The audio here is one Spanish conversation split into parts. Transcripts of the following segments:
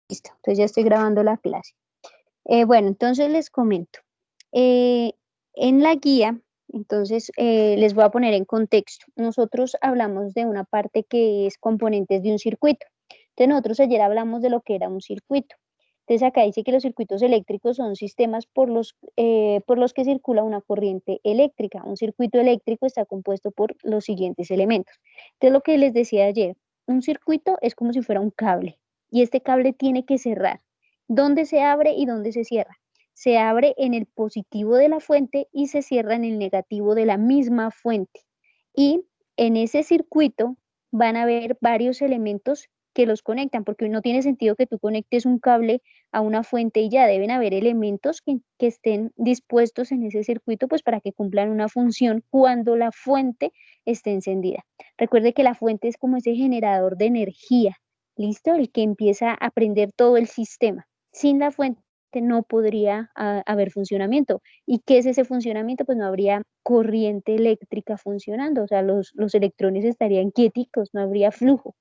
Listo, entonces ya estoy grabando la clase. Bueno, entonces les comento. Eh, en la guía, entonces les voy a poner en contexto. Nosotros hablamos de una parte que es componentes de un circuito. Entonces nosotros ayer hablamos de lo que era un circuito. Entonces acá dice que los circuitos eléctricos son sistemas por los que circula una corriente eléctrica. Un circuito eléctrico está compuesto por los siguientes elementos. Entonces lo que les decía ayer, un circuito es como si fuera un cable y este cable tiene que cerrar. ¿Dónde se abre y dónde se cierra? Se abre en el positivo de la fuente y se cierra en el negativo de la misma fuente. Y en ese circuito van a haber varios elementos que los conectan, porque no tiene sentido que tú conectes un cable a una fuente y ya deben haber elementos que estén dispuestos en ese circuito, pues para que cumplan una función cuando la fuente esté encendida. Recuerde que la fuente es como ese generador de energía, ¿listo? El que empieza a prender todo el sistema. Sin la fuente no podría haber funcionamiento. ¿Y qué es ese funcionamiento? Pues no habría corriente eléctrica funcionando, o sea, los electrones estarían quieticos, no habría flujo.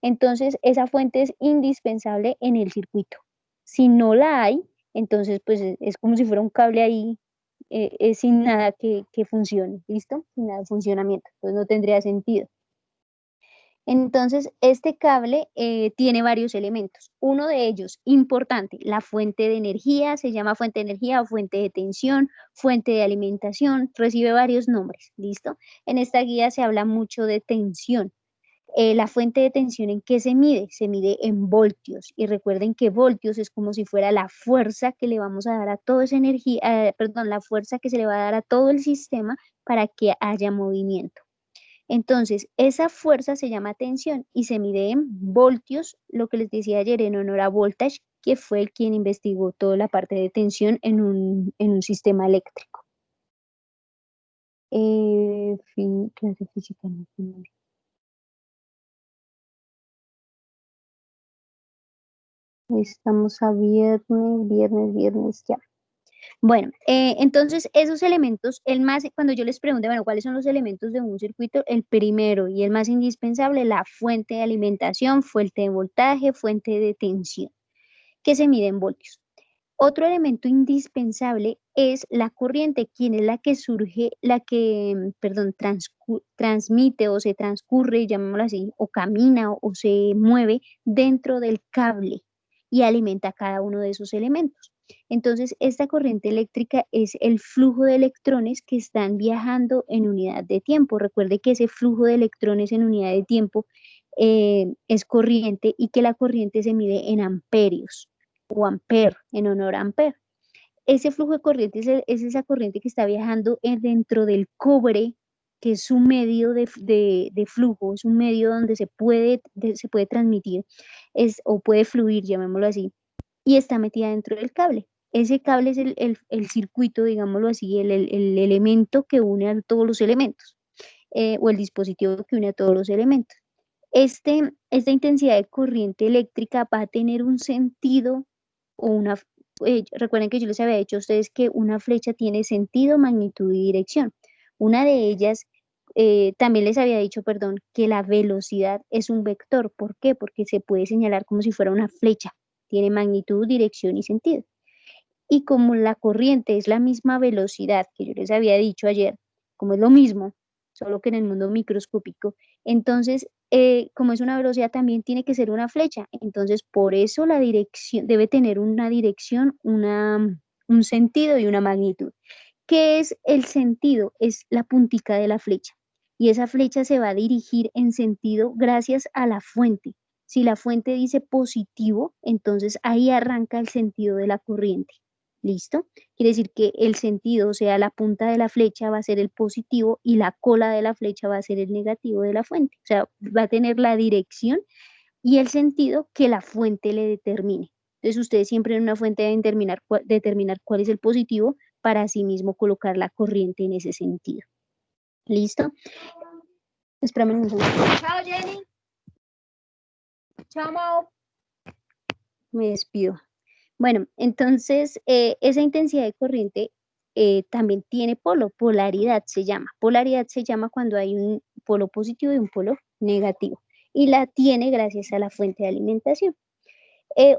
Entonces, esa fuente es indispensable en el circuito. Si no la hay, entonces, pues es como si fuera un cable ahí sin nada que funcione, ¿listo? Sin nada de funcionamiento, pues no tendría sentido. Entonces, este cable tiene varios elementos. Uno de ellos, importante, la fuente de energía, se llama fuente de energía o fuente de tensión, fuente de alimentación, recibe varios nombres, ¿listo? En esta guía se habla mucho de tensión. La fuente de tensión, ¿en qué se mide? Se mide en voltios. Y recuerden que voltios es como si fuera la fuerza que le vamos a dar a toda esa energía, perdón, la fuerza que se le va a dar a todo el sistema para que haya movimiento. Entonces, esa fuerza se llama tensión y se mide en voltios, lo que les decía ayer en honor a Voltage, que fue el quien investigó toda la parte de tensión en un sistema eléctrico. Clase física, no, no. Hoy estamos a viernes ya. Bueno, entonces esos elementos, cuando yo les pregunté, bueno, ¿cuáles son los elementos de un circuito? El primero y el más indispensable, la fuente de alimentación, fuente de voltaje, fuente de tensión, que se mide en voltios. Otro elemento indispensable es la corriente, quien es la que surge, perdón, transmite o se transcurre, llamémoslo así, o camina o se mueve dentro del cable y alimenta cada uno de esos elementos. Entonces, esta corriente eléctrica es el flujo de electrones que están viajando en unidad de tiempo. Recuerde que ese flujo de electrones en unidad de tiempo es corriente y que la corriente se mide en amperios o ampere, en honor a ampere. Ese flujo de corriente es esa corriente que está viajando dentro del cobre, que es un medio de flujo, es un medio donde se puede transmitir o puede fluir, llamémoslo así, y está metida dentro del cable. Ese cable es el circuito, digámoslo así, el elemento que une a todos los elementos, o el dispositivo que une a todos los elementos. Esta intensidad de corriente eléctrica va a tener un sentido o recuerden que yo les había dicho a ustedes que una flecha tiene sentido, magnitud y dirección. Una de ellas, también les había dicho, perdón, que la velocidad es un vector. ¿Por qué? Porque se puede señalar como si fuera una flecha. Tiene magnitud, dirección y sentido. Y como la corriente es la misma velocidad que yo les había dicho ayer, como es lo mismo, solo que en el mundo microscópico, entonces, como es una velocidad, también tiene que ser una flecha. Entonces, por eso la dirección debe tener una dirección, un sentido y una magnitud. ¿Qué es el sentido? Es la puntica de la flecha. Y esa flecha se va a dirigir en sentido gracias a la fuente. Si la fuente dice positivo, entonces ahí arranca el sentido de la corriente. ¿Listo? Quiere decir que el sentido, o sea, la punta de la flecha va a ser el positivo y la cola de la flecha va a ser el negativo de la fuente. O sea, va a tener la dirección y el sentido que la fuente le determine. Entonces, ustedes siempre en una fuente deben determinar cuál es el positivo para así mismo colocar la corriente en ese sentido. ¿Listo? Espérame un segundo. Chao, Jenny. Chao, Mao. Me despido. Bueno, entonces esa intensidad de corriente también tiene polaridad se llama. Polaridad se llama cuando hay un polo positivo y un polo negativo. Y la tiene gracias a la fuente de alimentación.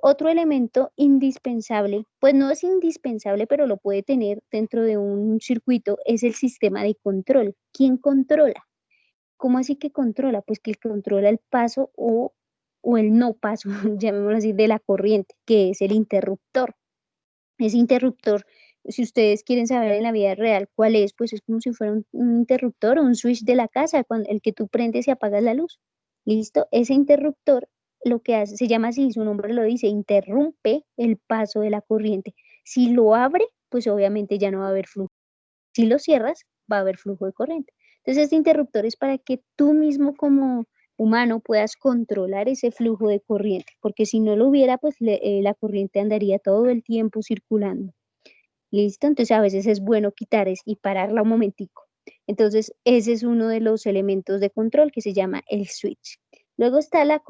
Otro elemento indispensable, pues no es indispensable, pero lo puede tener dentro de un circuito, es el sistema de control. ¿Quién controla? ¿Cómo así que controla? Pues que controla el paso o el no paso, llamémoslo así, de la corriente, que es el interruptor. Ese interruptor, si ustedes quieren saber en la vida real cuál es, pues es como si fuera un interruptor o un switch de la casa, el que tú prendes y apagas la luz. ¿Listo? Ese interruptor lo que hace, se llama así, su nombre lo dice, interrumpe el paso de la corriente. Si lo abre, pues obviamente ya no va a haber flujo. Si lo cierras, va a haber flujo de corriente. Entonces, este interruptor es para que tú mismo como humano puedas controlar ese flujo de corriente, porque si no lo hubiera, pues la corriente andaría todo el tiempo circulando. ¿Listo? Entonces, a veces es bueno quitar y pararla un momentico. Entonces, ese es uno de los elementos de control que se llama el switch. Luego está la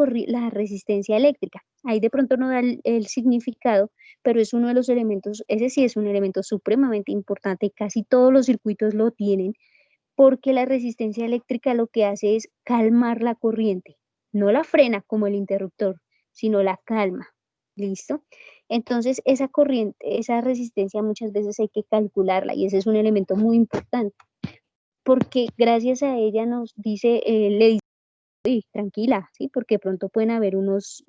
resistencia eléctrica. Ahí de pronto no da el significado, pero es uno de los elementos, ese sí es un elemento supremamente importante, casi todos los circuitos lo tienen, porque la resistencia eléctrica lo que hace es calmar la corriente, no la frena como el interruptor, sino la calma. ¿Listo? Entonces, esa corriente, esa resistencia muchas veces hay que calcularla y ese es un elemento muy importante, porque gracias a ella nos dice, le dice, "Uy, tranquila, ¿sí? Porque de pronto pueden haber unas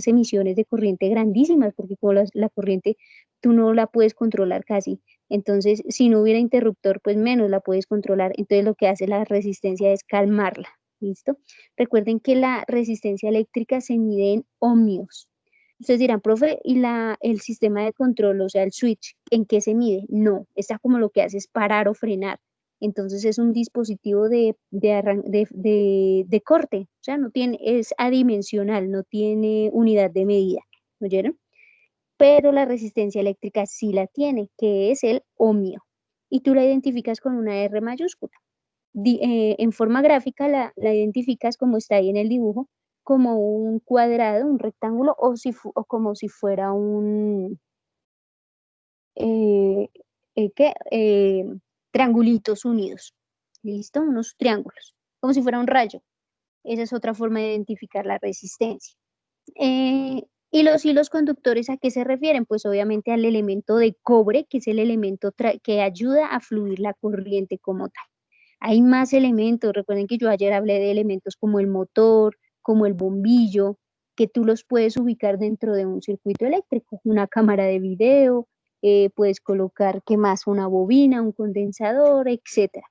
emisiones de corriente grandísimas, porque como la corriente tú no la puedes controlar casi. Entonces, si no hubiera interruptor, pues menos la puedes controlar. Entonces, lo que hace la resistencia es calmarla. ¿Listo? Recuerden que la resistencia eléctrica se mide en ohmios. Ustedes dirán, profe, ¿y el sistema de control, o sea, el switch, en qué se mide? No, esta como lo que hace es parar o frenar. Entonces es un dispositivo de corte, o sea, no tiene, es adimensional, no tiene unidad de medida, ¿oyeron? Pero la resistencia eléctrica sí la tiene, que es el ohmio, y tú la identificas con una R mayúscula. En forma gráfica la identificas como está ahí en el dibujo, como un cuadrado, un rectángulo, o como si fuera eh, ¿qué? Triangulitos unidos, ¿listo? Unos triángulos, como si fuera un rayo. Esa es otra forma de identificar la resistencia. ¿Y los hilos conductores a qué se refieren? Pues obviamente al elemento de cobre, que es el elemento que ayuda a fluir la corriente como tal. Hay más elementos, recuerden que yo ayer hablé de elementos como el motor, como el bombillo, que tú los puedes ubicar dentro de un circuito eléctrico, una cámara de video, puedes colocar, ¿qué más? Una bobina, un condensador, etcétera.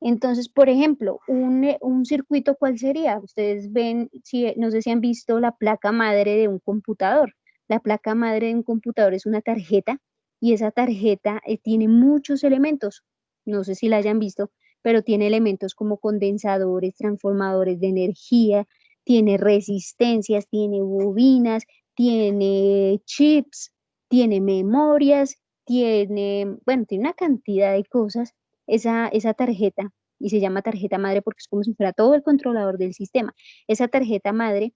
Entonces, por ejemplo, un circuito, ¿cuál sería? Ustedes ven, si, no sé si han visto la placa madre de un computador. La placa madre de un computador es una tarjeta y esa tarjeta tiene muchos elementos. No sé si la hayan visto, pero tiene elementos como condensadores, transformadores de energía, tiene resistencias, tiene bobinas, tiene chips, tiene memorias, bueno, tiene una cantidad de cosas esa tarjeta, y se llama tarjeta madre porque es como si fuera todo el controlador del sistema. Esa tarjeta madre,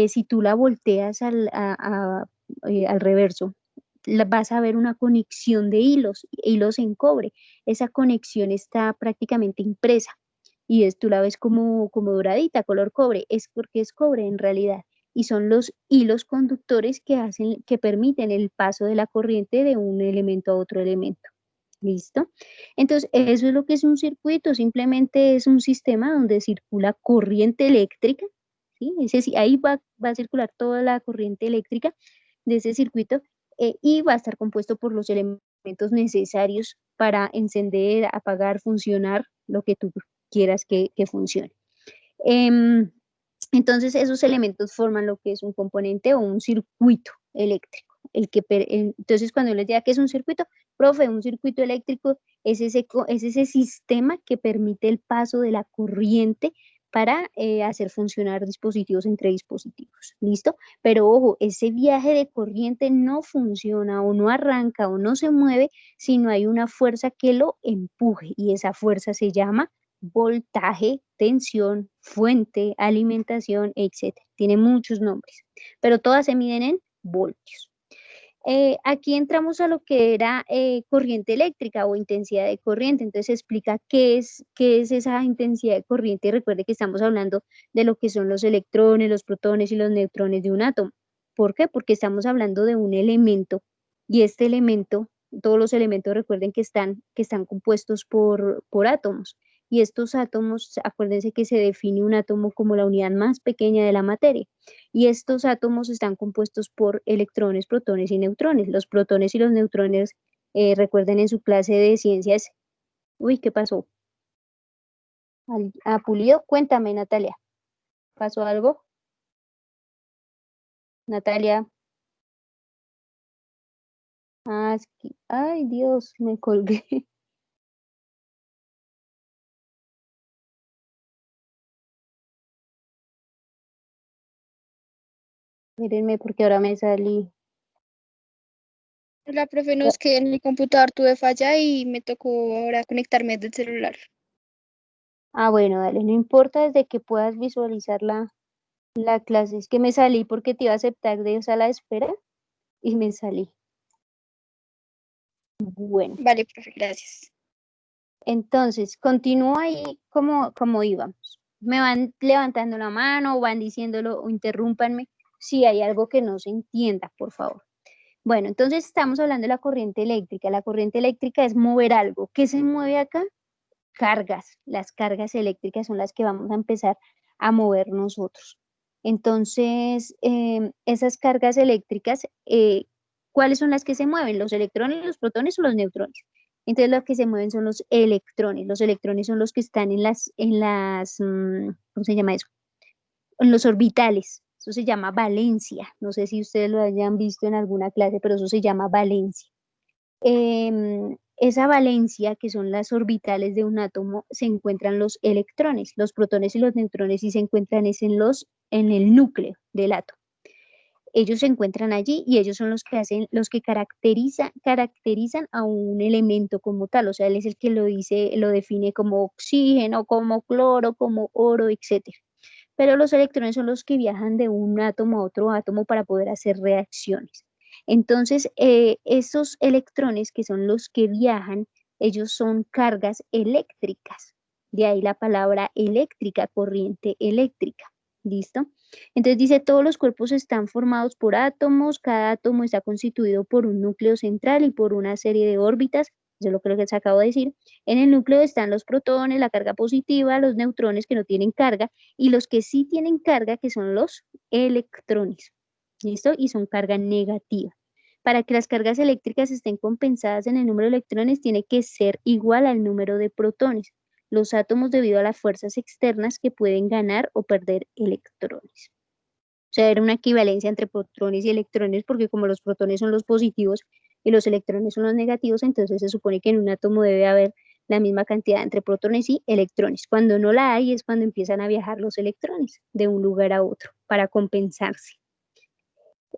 si tú la volteas al reverso, vas a ver una conexión de hilos en cobre. Esa conexión está prácticamente impresa y tú la ves como doradita, color cobre. Es porque es cobre en realidad. Y son los hilos conductores que permiten el paso de la corriente de un elemento a otro elemento. ¿Listo? Entonces, eso es lo que es un circuito, simplemente es un sistema donde circula corriente eléctrica, ¿sí? Ahí va a circular toda la corriente eléctrica de ese circuito y va a estar compuesto por los elementos necesarios para encender, apagar, funcionar, lo que tú quieras que funcione. Em, entonces, esos elementos forman lo que es un componente o un circuito eléctrico. Entonces, cuando les diga que es un circuito, profe, un circuito eléctrico es ese sistema que permite el paso de la corriente para hacer funcionar dispositivos entre dispositivos. ¿Listo? Pero ojo, ese viaje de corriente no funciona o no arranca o no se mueve si no hay una fuerza que lo empuje y esa fuerza se llama voltaje, tensión, fuente, alimentación, etcétera. Tiene muchos nombres, pero todas se miden en voltios. Aquí entramos a lo que era corriente eléctrica o intensidad de corriente. Entonces explica qué es esa intensidad de corriente. Recuerde que estamos hablando de lo que son los electrones, los protones y los neutrones de un átomo. ¿Por qué? Porque estamos hablando de un elemento y este elemento, todos los elementos recuerden que están compuestos por átomos. Y estos átomos, acuérdense que se define un átomo como la unidad más pequeña de la materia. Y estos átomos están compuestos por electrones, protones y neutrones. Los protones y los neutrones, recuerden en su clase de ciencias. Uy, ¿qué pasó? Pulido, cuéntame, Natalia. ¿Pasó algo? Natalia. Ay, Dios, me colgué. Mírenme porque ahora me salí. La profe, no, es que en mi computador tuve falla y me tocó ahora conectarme desde el celular. Bueno, dale, no importa desde que puedas visualizar la clase. Es que me salí porque te iba a aceptar de sala de espera y me salí. Bueno, Vale, profe, gracias. entonces, continúo ahí como íbamos. Me van levantando la mano o van diciéndolo o interrúmpanme si hay algo que no se entienda, por favor. Bueno, entonces estamos hablando de la corriente eléctrica. La corriente eléctrica es mover algo. ¿Qué se mueve acá? Cargas. Las cargas eléctricas son las que vamos a empezar a mover nosotros. Entonces, esas cargas eléctricas, ¿cuáles son las que se mueven? ¿Los electrones, los protones o los neutrones? Entonces, los que se mueven son los electrones. Los electrones son los que están ¿cómo se llama eso? En los orbitales. Eso se llama valencia. No sé si ustedes lo hayan visto en alguna clase, pero eso se llama valencia. Esa valencia, que son las orbitales de un átomo, se encuentran los electrones. Los protones y los neutrones sí se encuentran en el núcleo del átomo. Ellos se encuentran allí y ellos son los que los que caracterizan a un elemento como tal. O sea, él es el que lo define como oxígeno, como cloro, como oro, etcétera. Pero los electrones son los que viajan de un átomo a otro átomo para poder hacer reacciones. Entonces, esos electrones que son los que viajan, ellos son cargas eléctricas. De ahí la palabra eléctrica, corriente eléctrica. ¿Listo? Entonces dice, todos los cuerpos están formados por átomos, cada átomo está constituido por un núcleo central y por una serie de órbitas, eso es lo que les acabo de decir. En el núcleo están los protones, la carga positiva, los neutrones que no tienen carga y los que sí tienen carga, que son los electrones. ¿Listo? Y son carga negativa. Para que las cargas eléctricas estén compensadas en el número de electrones, tiene que ser igual al número de protones. Los átomos debido a las fuerzas externas que pueden ganar o perder electrones. O sea, era una equivalencia entre protones y electrones, porque como los protones son los positivos y los electrones son los negativos, entonces se supone que en un átomo debe haber la misma cantidad entre protones y electrones. Cuando no la hay es cuando empiezan a viajar los electrones de un lugar a otro para compensarse.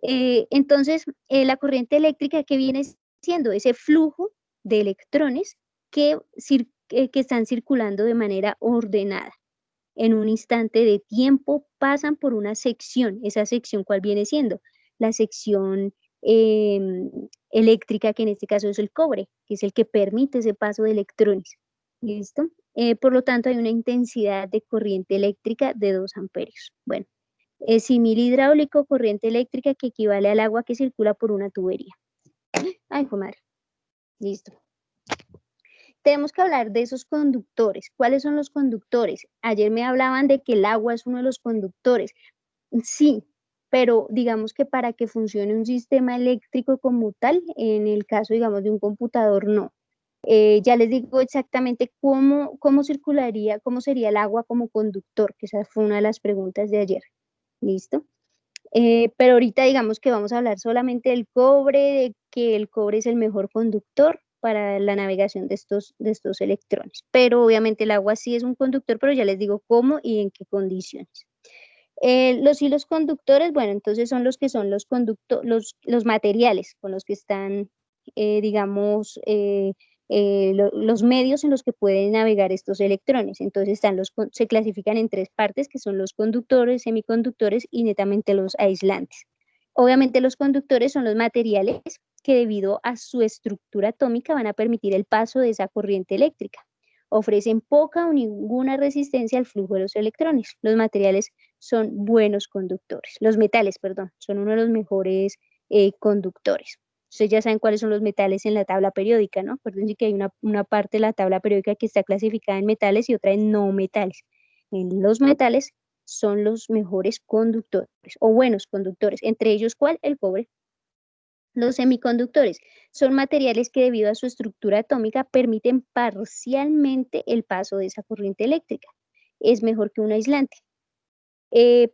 Entonces, la corriente eléctrica que viene siendo ese flujo de electrones que están circulando de manera ordenada. En un instante de tiempo pasan por una sección. Esa sección, ¿cuál viene siendo? La sección eléctrica, que en este caso es el cobre, que es el que permite ese paso de electrones. ¿Listo? Por lo tanto, hay una intensidad de corriente eléctrica de 2 amperios. Bueno, símil hidráulico, corriente eléctrica que equivale al agua que circula por una tubería. Ay, madre. Listo. Tenemos que hablar de esos conductores. ¿Cuáles son los conductores? Ayer me hablaban de que el agua es uno de los conductores. Sí, pero digamos que para que funcione un sistema eléctrico como tal, en el caso, digamos, de un computador, no. Ya les digo exactamente cómo circularía, cómo sería el agua como conductor, que esa fue una de las preguntas de ayer. ¿Listo? Pero ahorita digamos que vamos a hablar solamente del cobre, de que el cobre es el mejor conductor para la navegación de estos electrones. Pero obviamente el agua sí es un conductor, pero ya les digo cómo y en qué condiciones. Los hilos conductores, bueno, entonces son los que son los materiales con los que están, digamos, los medios en los que pueden navegar estos electrones. Entonces se clasifican en 3 partes, que son los conductores, semiconductores y netamente los aislantes. Obviamente los conductores son los materiales que debido a su estructura atómica van a permitir el paso de esa corriente eléctrica. ofrecen poca o ninguna resistencia al flujo de los electrones. Los materiales son buenos conductores. Los metales, perdón, son uno de los mejores conductores. Ustedes ya saben cuáles son los metales en la tabla periódica, ¿no? Acuérdense que hay una parte de la tabla periódica que está clasificada en metales y otra en no metales. En los metales son los mejores conductores o buenos conductores. Entre ellos, ¿cuál? El cobre. Los semiconductores son materiales que debido a su estructura atómica permiten parcialmente el paso de esa corriente eléctrica. Es mejor que un aislante,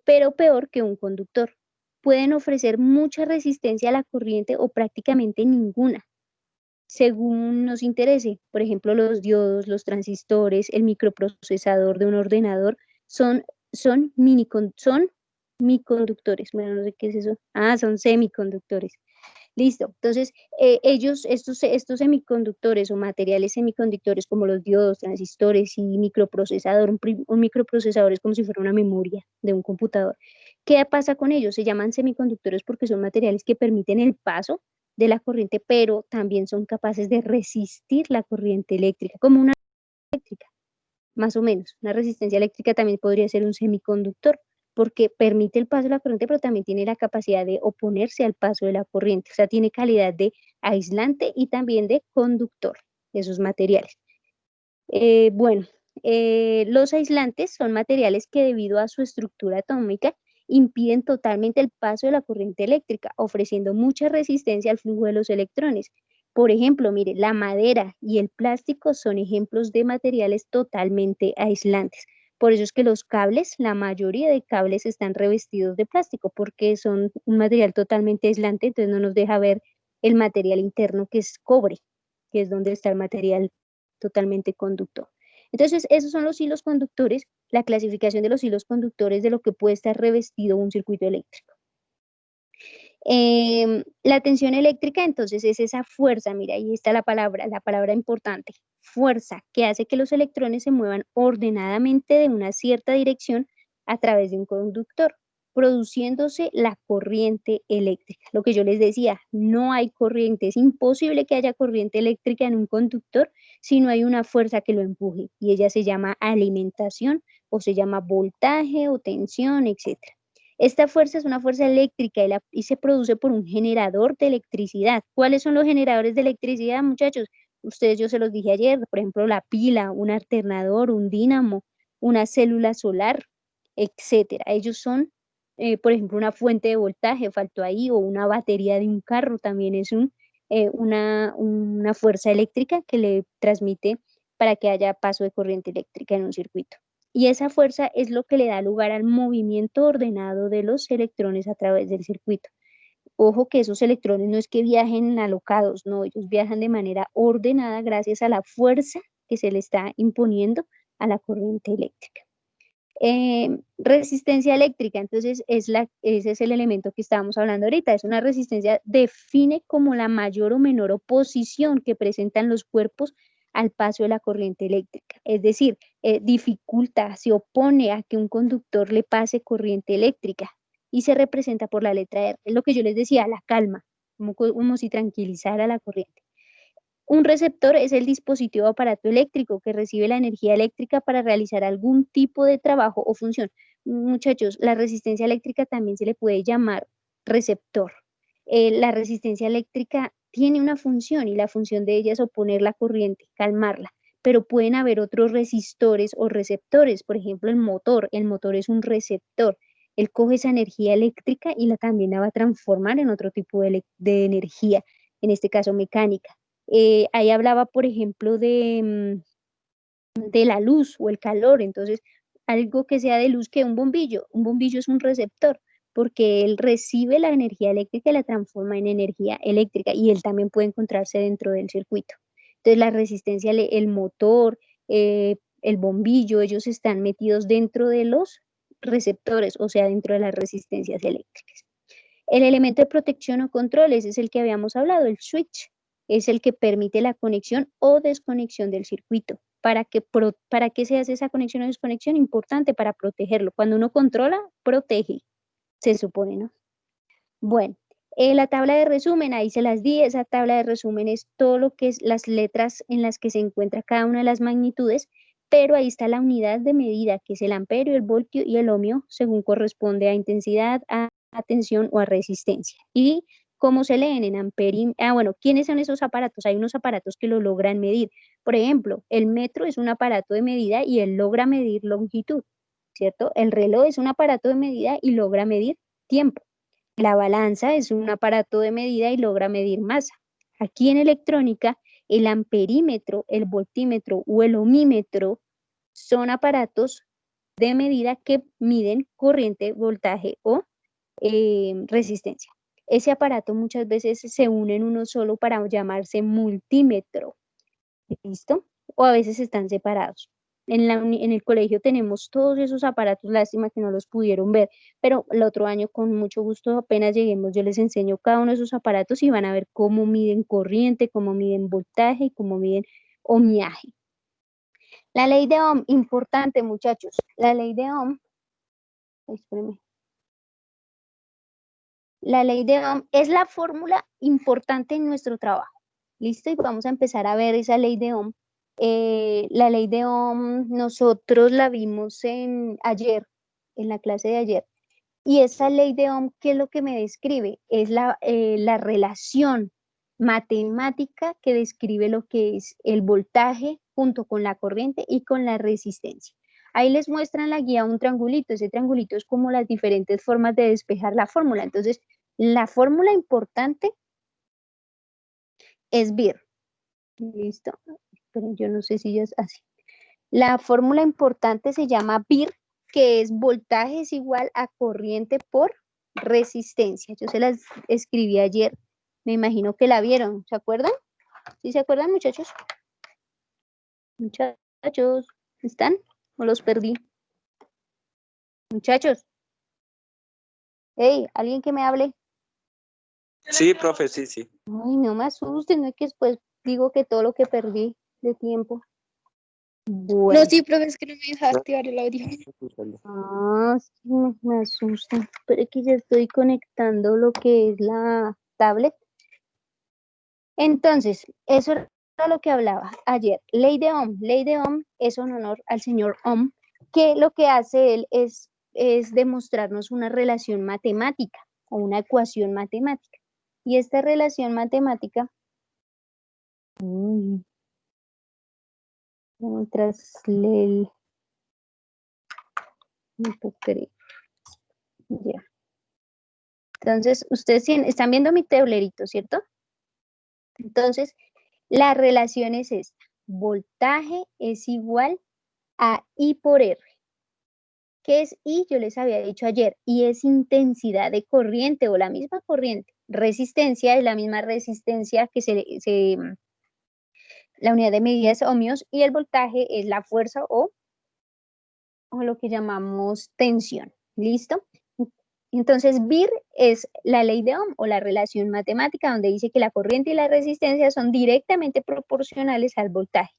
pero peor que un conductor. Pueden ofrecer mucha resistencia a la corriente o prácticamente ninguna, según nos interese. Por ejemplo, los diodos, los transistores, el microprocesador de un ordenador son semiconductores. Bueno, no sé qué es eso. Ah, son semiconductores. Listo. Entonces, estos semiconductores o materiales semiconductores como los diodos, transistores y microprocesador, un microprocesador es como si fuera una memoria de un computador. ¿Qué pasa con ellos? Se llaman semiconductores porque son materiales que permiten el paso de la corriente, pero también son capaces de resistir la corriente eléctrica, como una eléctrica, más o menos. Una resistencia eléctrica también podría ser un semiconductor, porque permite el paso de la corriente, pero también tiene la capacidad de oponerse al paso de la corriente. O sea, tiene calidad de aislante y también de conductor de esos materiales. Bueno, los aislantes son materiales que debido a su estructura atómica impiden totalmente el paso de la corriente eléctrica, ofreciendo mucha resistencia al flujo de los electrones. Por ejemplo, mire, la madera y el plástico son ejemplos de materiales totalmente aislantes. Por eso es que los cables, la mayoría de cables están revestidos de plástico, porque son un material totalmente aislante, entonces no nos deja ver el material interno que es cobre, que es donde está el material totalmente conductor. Entonces, esos son los hilos conductores, la clasificación de los hilos conductores de lo que puede estar revestido un circuito eléctrico. La tensión eléctrica, entonces, es esa fuerza, mira, ahí está la palabra importante, fuerza, que hace que los electrones se muevan ordenadamente de una cierta dirección a través de un conductor, produciéndose la corriente eléctrica. Lo que yo les decía, no hay corriente, es imposible que haya corriente eléctrica en un conductor si no hay una fuerza que lo empuje, y ella se llama alimentación o se llama voltaje o tensión, etcétera. Esta fuerza es una fuerza eléctrica y se produce por un generador de electricidad. ¿Cuáles son los generadores de electricidad, muchachos? Ustedes, yo se los dije ayer, por ejemplo, la pila, un alternador, un dínamo, una célula solar, etcétera. Ellos son, por ejemplo, una fuente de voltaje, faltó ahí, o una batería de un carro también es una fuerza eléctrica que le transmite para que haya paso de corriente eléctrica en un circuito. Y esa fuerza es lo que le da lugar al movimiento ordenado de los electrones a través del circuito. Ojo que esos electrones no es que viajen alocados, no, ellos viajan de manera ordenada gracias a la fuerza que se le está imponiendo a la corriente eléctrica. Resistencia eléctrica, entonces ese es el elemento que estábamos hablando ahorita, es una resistencia, define como la mayor o menor oposición que presentan los cuerpos al paso de la corriente eléctrica, es decir, dificulta, se opone a que un conductor le pase corriente eléctrica y se representa por la letra R, es lo que yo les decía, la calma, como si tranquilizara la corriente. Un receptor es el dispositivo o aparato eléctrico que recibe la energía eléctrica para realizar algún tipo de trabajo o función. Muchachos, la resistencia eléctrica también se le puede llamar receptor. La resistencia eléctrica tiene una función y la función de ella es oponer la corriente, calmarla, pero pueden haber otros resistores o receptores. Por ejemplo, el motor es un receptor. Él coge esa energía eléctrica y también la va a transformar en otro tipo de energía, en este caso mecánica. Ahí hablaba, por ejemplo, de la luz o el calor, entonces algo que sea de luz que un bombillo es un receptor, porque él recibe la energía eléctrica y la transforma en energía eléctrica y él también puede encontrarse dentro del circuito. Entonces la resistencia, el motor, el bombillo, ellos están metidos dentro de los receptores, o sea, dentro de las resistencias eléctricas. El elemento de protección o control, ese es el que habíamos hablado, el switch, es el que permite la conexión o desconexión del circuito. ¿Para qué se hace esa conexión o desconexión? Importante para protegerlo. Cuando uno controla, protege, se supone, ¿no? Bueno, La tabla de resumen, ahí se las di, esa tabla de resumen es todo lo que es las letras en las que se encuentra cada una de las magnitudes, pero ahí está la unidad de medida, que es el amperio, el voltio y el ohmio, según corresponde a intensidad, a tensión o a resistencia. Y cómo se leen en amperio. Bueno, ¿quiénes son esos aparatos? Hay unos aparatos que lo logran medir. Por ejemplo, el metro es un aparato de medida y él logra medir longitud, ¿cierto? El reloj es un aparato de medida y logra medir tiempo. La balanza es un aparato de medida y logra medir masa. Aquí en electrónica, el amperímetro, el voltímetro o el ohmímetro son aparatos de medida que miden corriente, voltaje o resistencia. Ese aparato muchas veces se une en uno solo para llamarse multímetro. ¿Listo? O a veces están separados. En el colegio tenemos todos esos aparatos, lástima que no los pudieron ver, pero el otro año con mucho gusto apenas lleguemos yo les enseño cada uno de esos aparatos y van a ver cómo miden corriente, cómo miden voltaje y cómo miden ohmiaje. La ley de Ohm, importante muchachos, la ley de Ohm, espérenme. La ley de Ohm es la fórmula importante en nuestro trabajo. ¿Listo? Y vamos a empezar a ver esa ley de Ohm. La ley de Ohm nosotros la vimos ayer, en la clase de ayer. Y esa ley de Ohm, ¿qué es lo que me describe? Es la relación matemática que describe lo que es el voltaje junto con la corriente y con la resistencia. Ahí les muestran la guía un triangulito. Ese triangulito es como las diferentes formas de despejar la fórmula. Entonces, la fórmula importante es BIR. ¿Listo? Pero yo no sé si ya es así. La fórmula importante se llama BIR, que es voltaje es igual a corriente por resistencia. Yo se las escribí ayer. Me imagino que la vieron. ¿Se acuerdan? ¿Sí se acuerdan, muchachos? Muchachos, ¿están? ¿O los perdí? Muchachos. Hey, ¿alguien que me hable? Sí, profe, sí, sí. Ay, no me asusten, no es que después digo que todo lo que perdí de tiempo. Bueno. No, sí, profe, es que no me deja activar el audio. Sí, me asusta. Pero es que ya estoy conectando lo que es la tablet. Entonces, eso era lo que hablaba ayer. Ley de Ohm. Ley de Ohm es en honor al señor Ohm, que lo que hace él es demostrarnos una relación matemática o una ecuación matemática. Y esta relación matemática, mientras le... Ya. Entonces, ustedes están viendo mi tablerito, ¿cierto? Entonces, la relación es esta. Voltaje es igual a I por R. ¿Qué es I? Yo les había dicho ayer. I es intensidad de corriente o la misma corriente. Resistencia es la misma resistencia que la unidad de medida es ohmios y el voltaje es la fuerza o lo que llamamos tensión. ¿Listo? Entonces, BIR es la ley de Ohm o la relación matemática donde dice que la corriente y la resistencia son directamente proporcionales al voltaje.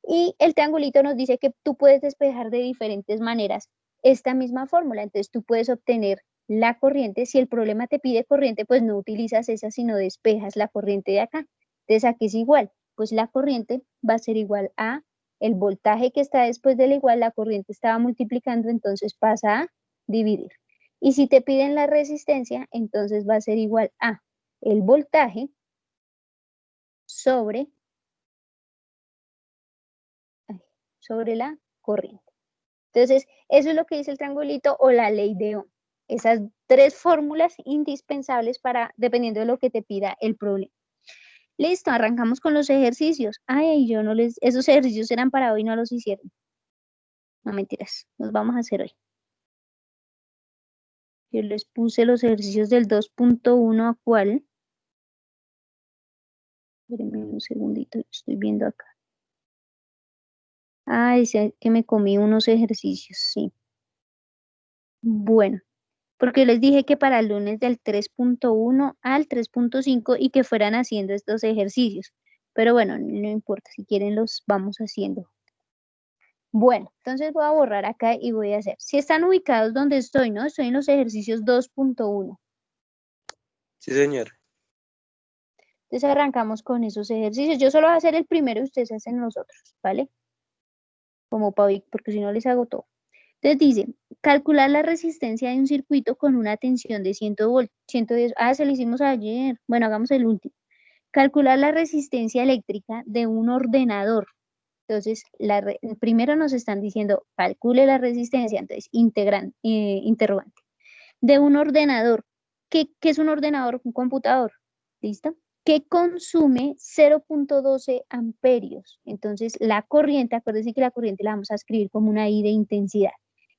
Y el triangulito nos dice que tú puedes despejar de diferentes maneras esta misma fórmula. Entonces, tú puedes obtener la corriente. Si el problema te pide corriente, pues no utilizas esa, sino despejas la corriente de acá. Entonces, aquí es igual. Pues la corriente va a ser igual a el voltaje que está después del igual. La corriente estaba multiplicando, entonces pasa a dividir. Y si te piden la resistencia, entonces va a ser igual a el voltaje sobre la corriente. Entonces, eso es lo que dice el triangulito o la ley de Ohm. Esas tres fórmulas indispensables para, dependiendo de lo que te pida el problema. Listo, arrancamos con los ejercicios. Ay, esos ejercicios eran para hoy, no los hicieron. No mentiras, los vamos a hacer hoy. Yo les puse los ejercicios del 2.1 a cuál. Espérenme un segundito, estoy viendo acá. Ah, dice que me comí unos ejercicios, sí. Bueno, porque les dije que para el lunes del 3.1 al 3.5 y que fueran haciendo estos ejercicios. Pero bueno, no importa, si quieren los vamos haciendo. Bueno, entonces voy a borrar acá y voy a hacer. Si están ubicados donde estoy, ¿no? Estoy en los ejercicios 2.1. Sí, señor. Entonces arrancamos con esos ejercicios. Yo solo voy a hacer el primero y ustedes hacen los otros, ¿vale? Como porque si no les hago todo. Entonces dice, calcular la resistencia de un circuito con una tensión de 100 voltios, 110. Ah, se lo hicimos ayer. Bueno, hagamos el último. Calcular la resistencia eléctrica de un ordenador. Entonces, primero nos están diciendo, calcule la resistencia, entonces, interrogante. De un ordenador. ¿Qué es un ordenador? Un computador. ¿Listo? Que consume 0.12 amperios. Entonces, la corriente, acuérdense que la corriente la vamos a escribir como una I de intensidad.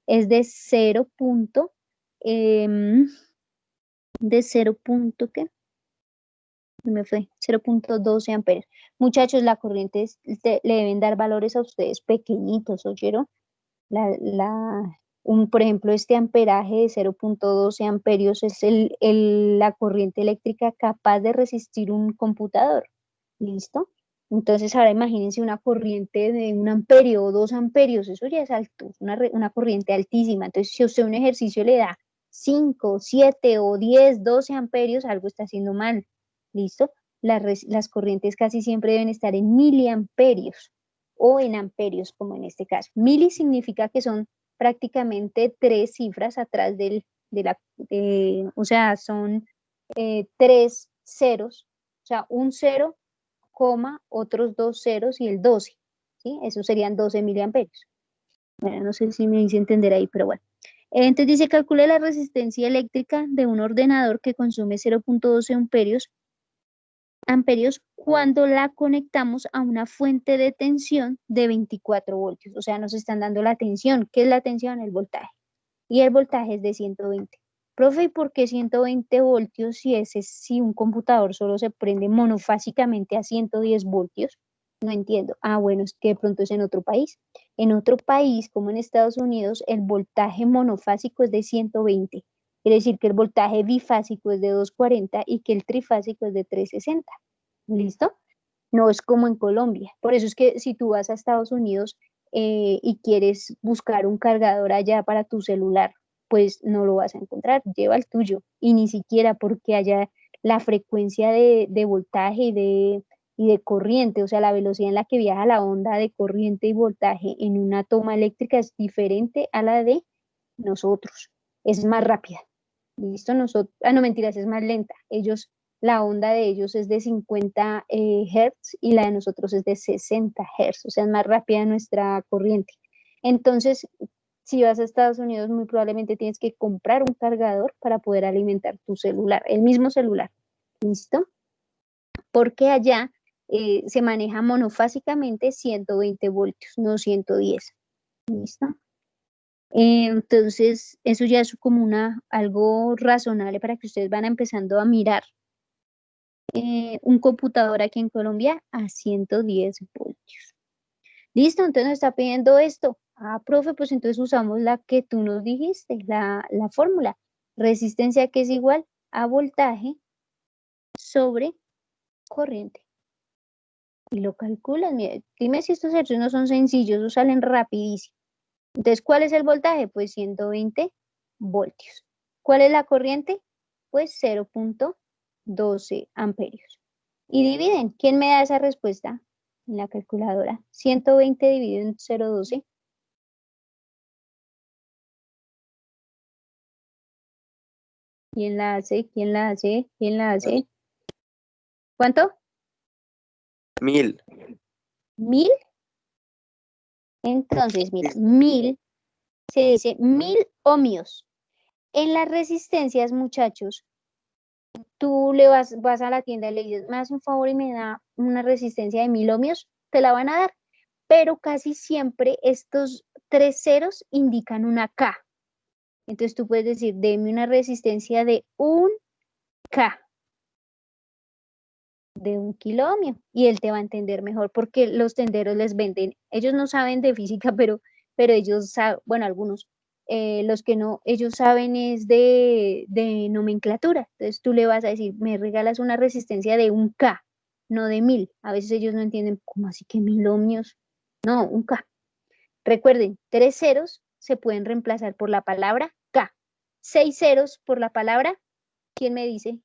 Es de 0. De 0. ¿Qué? Me fue 0.12 amperios. Muchachos, la corriente le deben dar valores a ustedes pequeñitos, ¿oyeron? Por ejemplo, este amperaje de 0.12 amperios es la corriente eléctrica capaz de resistir un computador. ¿Listo? Entonces, ahora imagínense una corriente de 1 amperio o 2 amperios, eso ya es alto, una corriente altísima. Entonces, si a usted un ejercicio le da 5, 7 o 10, 12 amperios, algo está haciendo mal. ¿Listo? Las corrientes casi siempre deben estar en miliamperios o en amperios, como en este caso. Mili significa que son prácticamente 3 cifras atrás o sea, son 3 ceros, o sea, un 0, otros 2 ceros y el 12, ¿sí? Eso serían 12 miliamperios. Bueno, no sé si me hice entender ahí, pero bueno. Entonces dice, calcule la resistencia eléctrica de un ordenador que consume 0.12 amperios cuando la conectamos a una fuente de tensión de 24 voltios. O sea, nos están dando la tensión. ¿Qué es la tensión? El voltaje. Y el voltaje es de 120. Profe, ¿y por qué 120 voltios si un computador solo se prende monofásicamente a 110 voltios? No entiendo. Ah, bueno, es que de pronto es en otro país. En otro país, como en Estados Unidos, el voltaje monofásico es de 120. Quiere decir que el voltaje bifásico es de 240 y que el trifásico es de 360. ¿Listo? No es como en Colombia. Por eso es que si tú vas a Estados Unidos y quieres buscar un cargador allá para tu celular, pues no lo vas a encontrar. Lleva el tuyo. Y ni siquiera porque haya la frecuencia de voltaje y de corriente, o sea, la velocidad en la que viaja la onda de corriente y voltaje en una toma eléctrica es diferente a la de nosotros. Es más rápida. ¿Listo? No mentiras, es más lenta. La onda de ellos es de 50 Hz y la de nosotros es de 60 Hz, o sea, es más rápida nuestra corriente. Entonces, si vas a Estados Unidos, muy probablemente tienes que comprar un cargador para poder alimentar tu celular, el mismo celular. ¿Listo? Porque allá se maneja monofásicamente 120 voltios, no 110. ¿Listo? Entonces, eso ya es como algo razonable para que ustedes van empezando a mirar un computador aquí en Colombia a 110 voltios. Listo, entonces nos está pidiendo esto. Ah, profe, pues entonces usamos la que tú nos dijiste, la fórmula. Resistencia que es igual a voltaje sobre corriente. Y lo calculas. Mira, dime si estos ejercicios no son sencillos o salen rapidísimo. Entonces, ¿cuál es el voltaje? Pues 120 voltios. ¿Cuál es la corriente? Pues 0.12 amperios. Y dividen. ¿Quién me da esa respuesta? En la calculadora. 120 dividido en 0.12. ¿Quién la hace? ¿Quién la hace? ¿Quién la hace? ¿Cuánto? 1000. ¿1000? Entonces, mira, 1000 se dice 1000 ohmios. En las resistencias, muchachos, tú vas a la tienda y le dices, me das un favor y me da una resistencia de 1000 ohmios, te la van a dar. Pero casi siempre estos 3 ceros indican una K. Entonces tú puedes decir, deme una resistencia de 1 K, de 1 kilo ohmio, y él te va a entender mejor, porque los tenderos les venden, ellos no saben de física, pero ellos saben, bueno, algunos, los que no, ellos saben es de nomenclatura. Entonces tú le vas a decir, me regalas una resistencia de 1 K, no de 1000. A veces ellos no entienden, ¿cómo así que 1000 ohmios? No, 1 K. Recuerden, 3 ceros se pueden reemplazar por la palabra K. 6 ceros por la palabra, ¿quién me dice?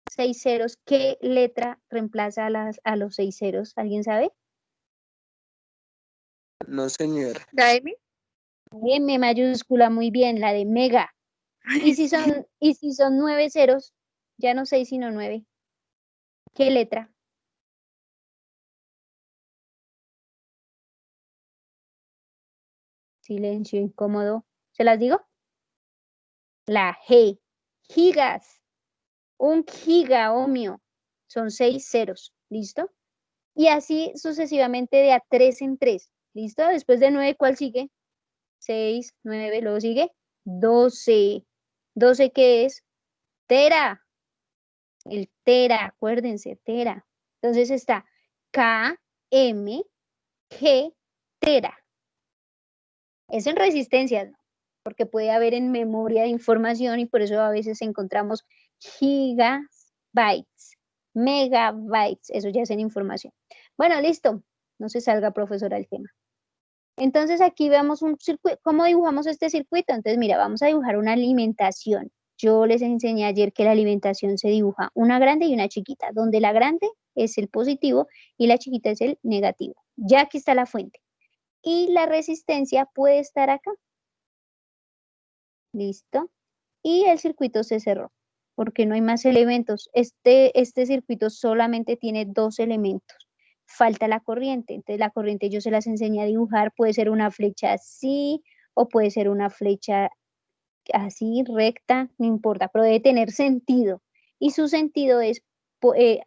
6 ceros, ¿qué letra reemplaza a los 6 ceros? ¿Alguien sabe? No, señora. ¿La M? M mayúscula, muy bien, la de mega. Y si son 9 ceros, ya no 6 sino 9, ¿qué letra? Silencio incómodo. ¿Se las digo? La G. Gigas. Un giga ohmio. Son 6 ceros. ¿Listo? Y así sucesivamente de a 3 en 3. ¿Listo? Después de 9, ¿cuál sigue? 6, 9, luego sigue 12. ¿12 qué es? Tera. El tera, acuérdense, tera. Entonces está K, M, G, tera. Es en resistencias, ¿no? Porque puede haber en memoria de información y por eso a veces encontramos gigabytes, megabytes, eso ya es en información. Bueno, listo, no se salga, profesora, el tema. Entonces aquí vemos un circuito. ¿Cómo dibujamos este circuito? Entonces, mira, vamos a dibujar una alimentación. Yo les enseñé ayer que la alimentación se dibuja una grande y una chiquita, donde la grande es el positivo y la chiquita es el negativo. Ya aquí está la fuente. Y la resistencia puede estar acá. ¿Listo? Y el circuito se cerró, porque no hay más elementos. Este circuito solamente tiene 2 elementos. Falta la corriente. Entonces la corriente yo se las enseñé a dibujar. Puede ser una flecha así o puede ser una flecha así, recta, no importa, pero debe tener sentido. Y su sentido es,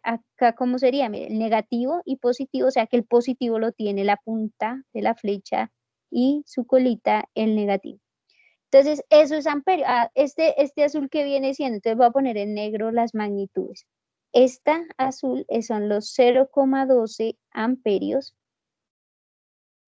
acá, ¿cómo sería? Mire, el negativo y positivo, o sea que el positivo lo tiene la punta de la flecha y su colita el negativo. Entonces, eso es amperio. Este azul que viene siendo, entonces voy a poner en negro las magnitudes. Esta azul son los 0,12 amperios.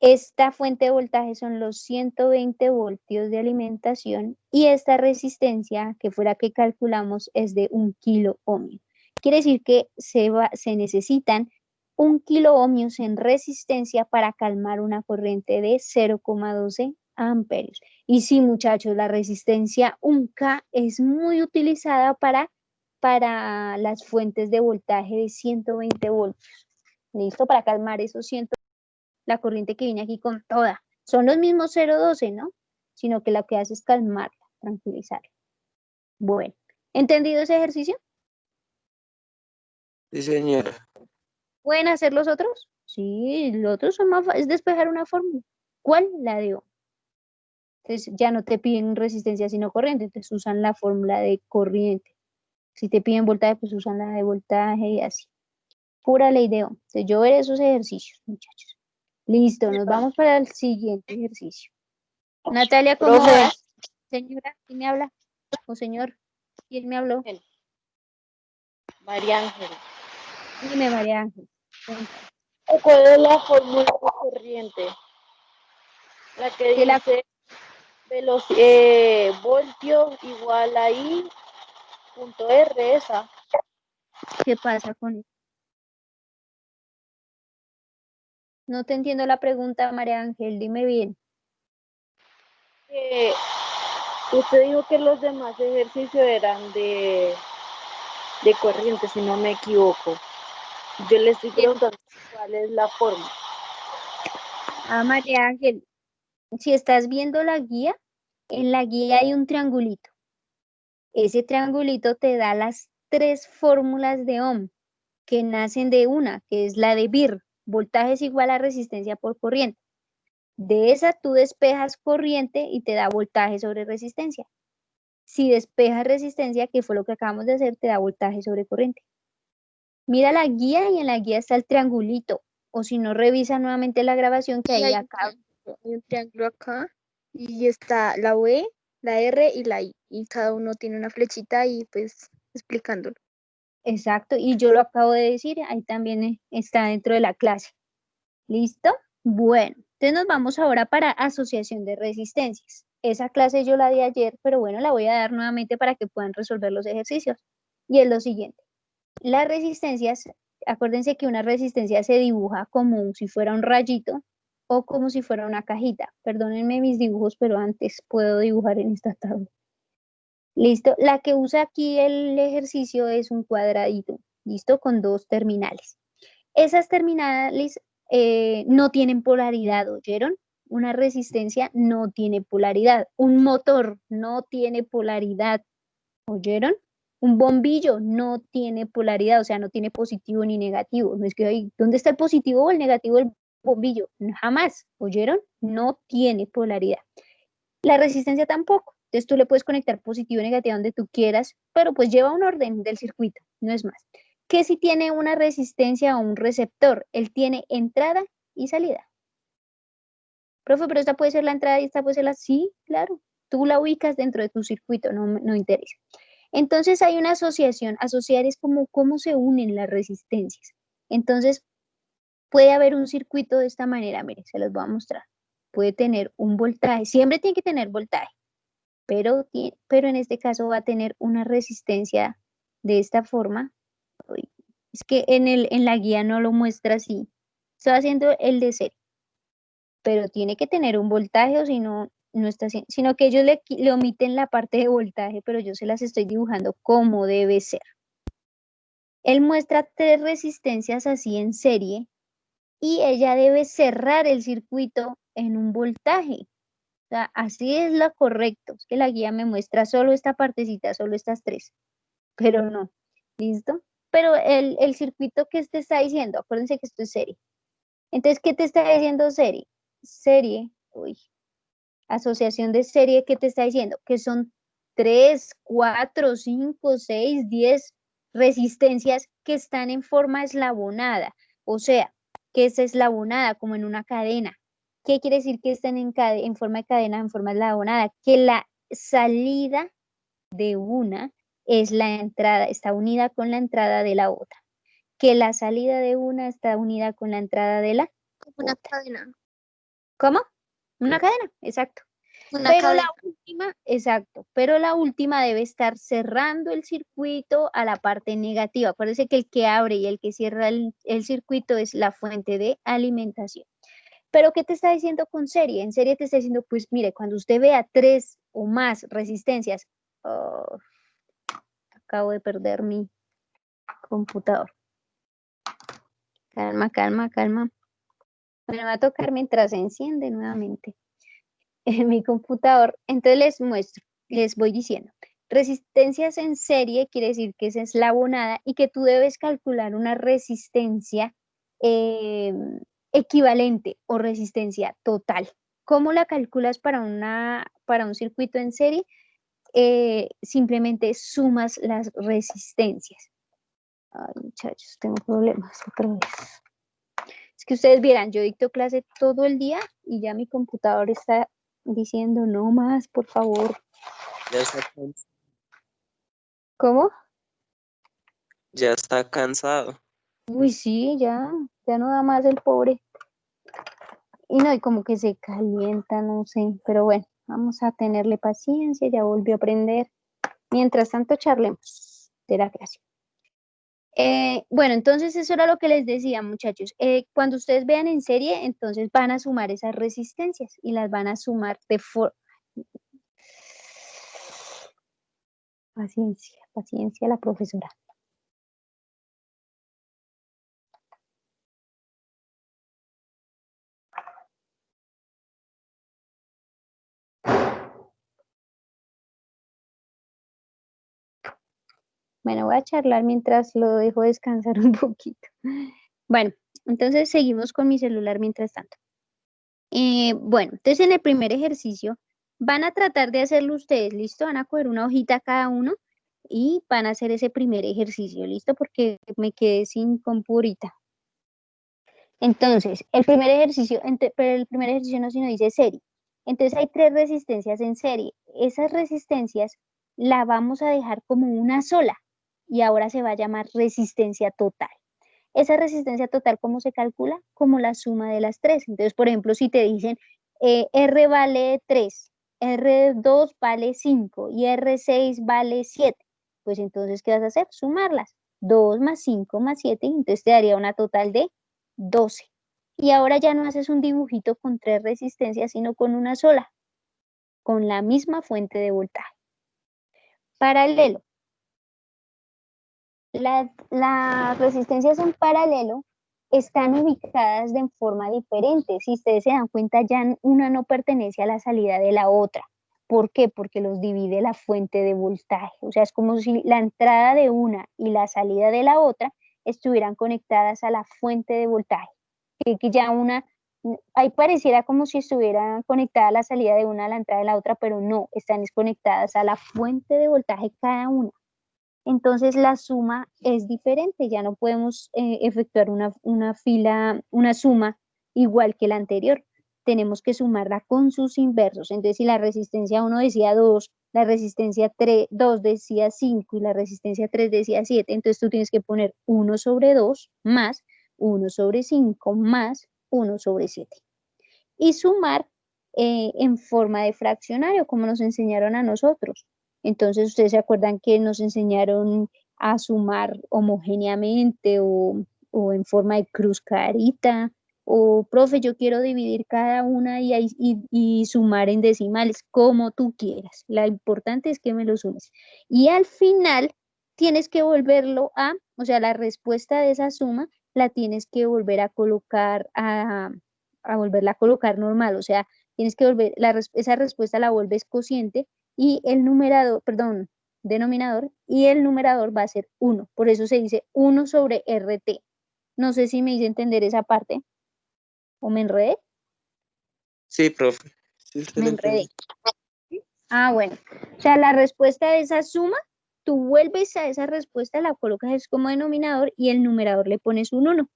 Esta fuente de voltaje son los 120 voltios de alimentación y esta resistencia, que fue la que calculamos, es de 1 kilo ohmio. Quiere decir que se necesitan 1 kilo ohmios en resistencia para calmar una corriente de 0,12 amperios. Y sí, muchachos, la resistencia 1K es muy utilizada para las fuentes de voltaje de 120 voltios. ¿Listo? Para calmar esos 100, la corriente que viene aquí con toda. Son los mismos 0,12, ¿no? Sino que lo que hace es calmarla, tranquilizarla. Bueno, ¿entendido ese ejercicio? Sí, señora. ¿Pueden hacer los otros? Sí, los otros son más es despejar una fórmula. ¿Cuál? La de Ohm. Entonces ya no te piden resistencia sino corriente, entonces usan la fórmula de corriente. Si te piden voltaje, pues usan la de voltaje y así. Pura ley de Ohm. Entonces yo veré esos ejercicios, muchachos. Listo, nos vamos para el siguiente ejercicio. Natalia, ¿cómo Profe. vas? Señora, ¿quién me habla? O señor, ¿quién me habló? María Ángel. Dime, María Ángel. Cuéntame. ¿Cuál es la fórmula de corriente? La que ¿Qué, dice voltio igual a I punto R, esa. qué pasa con eso? No te entiendo la pregunta, María Ángel, dime bien. Usted dijo que los demás ejercicios eran de corriente, si no me equivoco. Yo le estoy preguntando cuál es la fórmula. Ah, María Ángel, si estás viendo la guía, en la guía hay un triangulito. Ese triangulito te da las 3 fórmulas de Ohm que nacen de una, que es la de BIR. Voltaje es igual a resistencia por corriente. De esa tú despejas corriente y te da voltaje sobre resistencia. Si despejas resistencia, que fue lo que acabamos de hacer, te da voltaje sobre corriente. Mira la guía y en la guía está el triangulito. O si no, revisa nuevamente la grabación que Y hay hay acá. un triángulo acá y está la V, la R y la I. Y cada uno tiene una flechita y pues explicándolo. Exacto, y yo lo acabo de decir, ahí también está dentro de la clase. ¿Listo? Bueno, entonces nos vamos ahora para asociación de resistencias. Esa clase yo la di ayer, pero bueno, la voy a dar nuevamente para que puedan resolver los ejercicios. Y es lo siguiente. Las resistencias, acuérdense que una resistencia se dibuja como si fuera un rayito o como si fuera una cajita. Perdónenme mis dibujos, pero antes puedo dibujar en esta tabla. Listo. La que usa aquí el ejercicio es un cuadradito, listo, con dos terminales. Esas terminales no tienen polaridad, ¿oyeron? Una resistencia no tiene polaridad. Un motor no tiene polaridad, ¿oyeron? Un bombillo no tiene polaridad, o sea, no tiene positivo ni negativo. No es que, ay, ¿dónde está el positivo o el negativo del bombillo? Jamás, ¿oyeron? No tiene polaridad. La resistencia tampoco. Entonces tú le puedes conectar positivo y negativo donde tú quieras, pero pues lleva un orden del circuito, no es más. Que si tiene una resistencia o un receptor, él tiene entrada y salida. Profe, pero esta puede ser la entrada y esta puede ser la... Sí, claro. Tú la ubicas dentro de tu circuito, no interesa. Entonces hay una asociación. Asociar es como cómo se unen las resistencias. Entonces puede haber un circuito de esta manera, mire, se los voy a mostrar. Puede tener un voltaje, siempre tiene que tener voltaje, pero en este caso va a tener una resistencia de esta forma. Uy, es que en la guía no lo muestra así. Estoy haciendo el de serie, pero tiene que tener un voltaje o si no, no está haciendo, sino que ellos le omiten la parte de voltaje, pero yo se las estoy dibujando como debe ser. Él muestra 3 resistencias así en serie y ella debe cerrar el circuito en un voltaje. O sea, así es lo correcto. Es que la guía me muestra solo esta partecita, solo estas 3, pero no. ¿Listo? Pero el circuito que te está diciendo, acuérdense que esto es serie. Entonces, ¿qué te está diciendo serie? Serie, uy, asociación de serie, ¿qué te está diciendo? Que son 3, 4, 5, 6, 10 resistencias que están en forma eslabonada. O sea, que es eslabonada como en una cadena. ¿Qué quiere decir que estén en forma de cadena, en forma eslabonada? Que la salida de una es la entrada, está unida con la entrada de la otra. Que la salida de una está unida con la entrada de la Como una otra. cadena. ¿Cómo? Una cadena, exacto. Una Pero cadena. la última, exacto, pero la última debe estar cerrando el circuito a la parte negativa. Acuérdense que el que abre y el que cierra el circuito es la fuente de alimentación. Pero ¿qué te está diciendo con serie? En serie te está diciendo, pues mire, cuando usted vea 3 o más resistencias, oh, acabo de perder mi computador. Calma, calma, calma. Bueno, me va a tocar mientras se enciende nuevamente mi computador. Entonces les muestro, les voy diciendo. Resistencias en serie quiere decir que es eslabonada y que tú debes calcular una resistencia equivalente o resistencia total. ¿Cómo la calculas para un circuito en serie? Simplemente sumas las resistencias. Ay, muchachos, tengo problemas otra vez. Es que ustedes vieran, yo dicto clase todo el día y ya mi computador está diciendo no más, por favor. ¿Cómo? Ya está cansado. Uy, sí, ya no da más el pobre. Y no, y como que se calienta, no sé, pero bueno, vamos a tenerle paciencia, ya volvió a aprender. Mientras tanto, charlemos de la clase. Bueno, entonces eso era lo que les decía, muchachos. Cuando ustedes vean en serie, entonces van a sumar esas resistencias y las van a sumar de forma... Paciencia, paciencia la profesora. Bueno, voy a charlar mientras lo dejo descansar un poquito. Bueno, entonces seguimos con mi celular mientras tanto. Bueno, entonces en el primer ejercicio van a tratar de hacerlo ustedes, ¿listo? Van a coger una hojita cada uno y van a hacer ese primer ejercicio, ¿listo? Porque me quedé sin computadora. Entonces, el primer ejercicio, pero el primer ejercicio no, sino dice serie. Entonces hay 3 resistencias en serie. Esas resistencias la vamos a dejar como una sola y ahora se va a llamar resistencia total. Esa resistencia total, ¿cómo se calcula? Como la suma de las 3. Entonces, por ejemplo, si te dicen R vale 3, R2 vale 5 y R6 vale 7, pues entonces, ¿qué vas a hacer? Sumarlas. 2 más 5 más 7, entonces te daría una total de 12. Y ahora ya no haces un dibujito con 3 resistencias, sino con una sola, con la misma fuente de voltaje. Paralelo. Las resistencias en paralelo están ubicadas de forma diferente. Si ustedes se dan cuenta, ya una no pertenece a la salida de la otra. ¿Por qué? Porque los divide la fuente de voltaje. O sea, es como si la entrada de una y la salida de la otra estuvieran conectadas a la fuente de voltaje. Que ya una, ahí pareciera como si estuvieran conectadas la salida de una a la entrada de la otra, pero no, están desconectadas a la fuente de voltaje cada una. Entonces la suma es diferente, ya no podemos efectuar una suma igual que la anterior. Tenemos que sumarla con sus inversos. Entonces, si la resistencia 1 decía 2, la resistencia 2 decía 5 y la resistencia 3 decía 7, entonces tú tienes que poner 1 sobre 2 más 1 sobre 5 más 1 sobre 7. Y sumar en forma de fraccionario, como nos enseñaron a nosotros. Entonces, ustedes se acuerdan que nos enseñaron a sumar homogéneamente o en forma de cruz carita, o profe, yo quiero dividir cada una y sumar en decimales, como tú quieras. Lo importante es que me lo sumes. Y al final tienes que volverlo o sea, la respuesta de esa suma la tienes que volver a colocar a volverla a colocar normal, o sea, tienes que volver, esa respuesta la vuelves cociente y el denominador, y el numerador va a ser 1, por eso se dice 1 sobre RT. No sé si me hice entender esa parte, o me enredé. Sí, profe. Sí, se Me lo enredé. entendí. Bueno, o sea, la respuesta de esa suma, tú vuelves a esa respuesta, la colocas como denominador y el numerador le pones un 1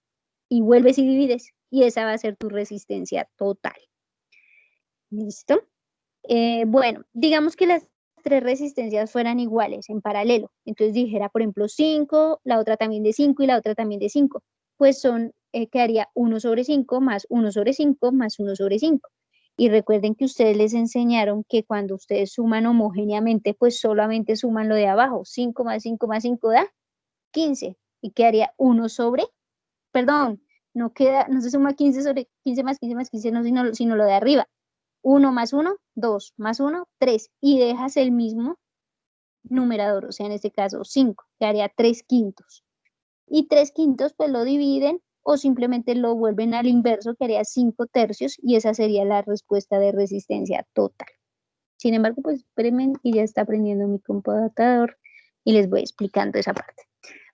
y vuelves y divides y esa va a ser tu resistencia total. ¿Listo? Bueno, digamos que las tres resistencias fueran iguales en paralelo. Entonces dijera, por ejemplo, 5, la otra también de 5 y la otra también de 5. Pues quedaría 1 sobre 5 más 1 sobre 5 más 1 sobre 5. Y recuerden que ustedes les enseñaron que cuando ustedes suman homogéneamente, pues solamente suman lo de abajo. 5 más 5 más 5 da 15. Y quedaría 1 sobre, perdón, no se suma 15 sobre 15 más 15 más 15, no, sino lo de arriba. 1 más 1, 2 más 1, 3. Y dejas el mismo numerador, o sea, en este caso 5, que haría 3 quintos. Y 3 quintos pues lo dividen o simplemente lo vuelven al inverso, que haría 5 tercios, y esa sería la respuesta de resistencia total. Sin embargo, pues espérenme que ya está aprendiendo mi computador y les voy explicando esa parte.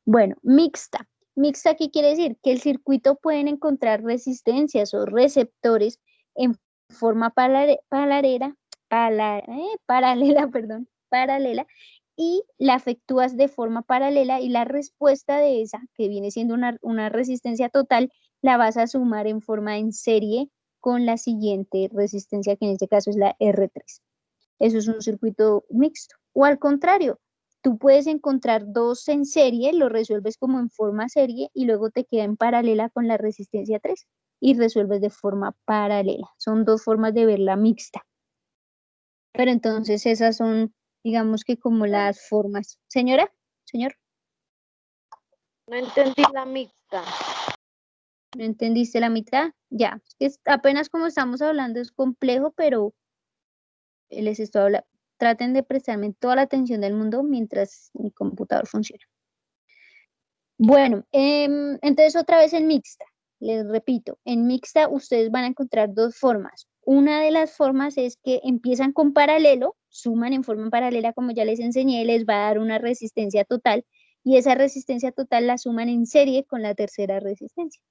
Bueno, mixta. Mixta, ¿qué quiere decir? Que el circuito pueden encontrar resistencias o receptores en forma paralela, paralela, y la efectúas de forma paralela y la respuesta de esa, que viene siendo una resistencia total, la vas a sumar en forma en serie con la siguiente resistencia, que en este caso es la R3. Eso es un circuito mixto. O al contrario, tú puedes encontrar dos en serie, lo resuelves como en forma serie y luego te queda en paralela con la resistencia 3 y resuelves de forma paralela. Son dos formas de verla mixta. Pero entonces esas son, digamos que como las formas. Señora, señor, No entendí la mixta. ¿no entendiste la mitad? Ya, apenas como estamos hablando es complejo, pero les estoy hablando. Traten de prestarme toda la atención del mundo mientras mi computador funciona. Bueno, entonces otra vez en mixta. Les repito, en mixta ustedes van a encontrar dos formas. Una de las formas es que empiezan con paralelo, suman en forma paralela como ya les enseñé, les va a dar una resistencia total y esa resistencia total la suman en serie con la tercera resistencia.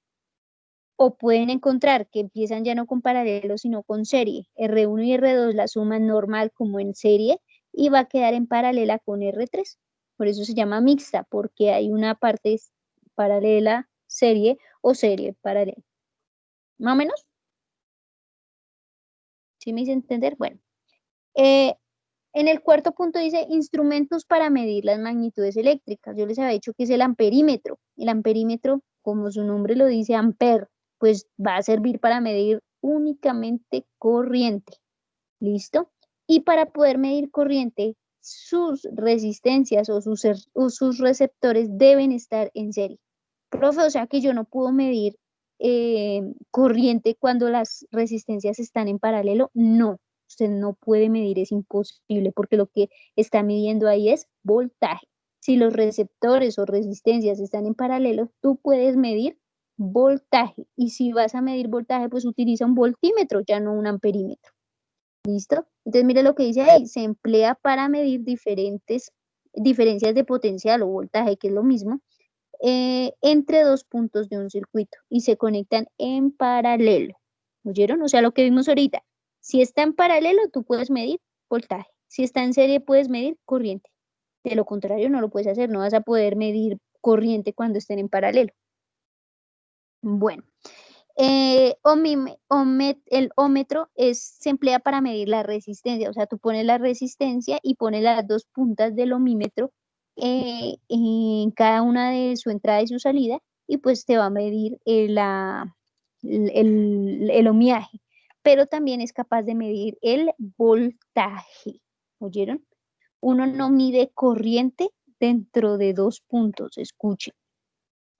O pueden encontrar que empiezan ya no con paralelo, sino con serie. R1 y R2 la suman normal como en serie y va a quedar en paralela con R3. Por eso se llama mixta, porque hay una parte paralela serie o serie paralela. ¿Más o menos? ¿Sí me hice entender? Bueno. En el cuarto punto dice instrumentos para medir las magnitudes eléctricas. Yo les había dicho que es el amperímetro. El amperímetro, como su nombre lo dice, amper, pues va a servir para medir únicamente corriente. ¿Listo? Y para poder medir corriente, sus resistencias o sus receptores deben estar en serie. Profe, o sea que yo no puedo medir corriente cuando las resistencias están en paralelo. No, Usted no puede medir, es imposible, porque lo que está midiendo ahí es voltaje. Si los receptores o resistencias están en paralelo, tú puedes medir voltaje. Y si vas a medir voltaje, pues utiliza un voltímetro, ya no un amperímetro. ¿Listo? Entonces, mire lo que dice ahí. Se emplea para medir diferencias de potencial o voltaje, que es lo mismo, entre dos puntos de un circuito y se conectan en paralelo. ¿Oyeron? O sea, lo que vimos ahorita. Si está en paralelo, tú puedes medir voltaje. Si está en serie, puedes medir corriente. De lo contrario, no lo puedes hacer. No vas a poder medir corriente cuando estén en paralelo. Bueno, el ómetro se emplea para medir la resistencia. O sea, tú pones la resistencia y pones las dos puntas del ohmímetro en cada una de su entrada y su salida, y pues te va a medir el ohmiaje, pero también es capaz de medir el voltaje. ¿Oyeron? Uno no mide corriente dentro de dos puntos, escuchen.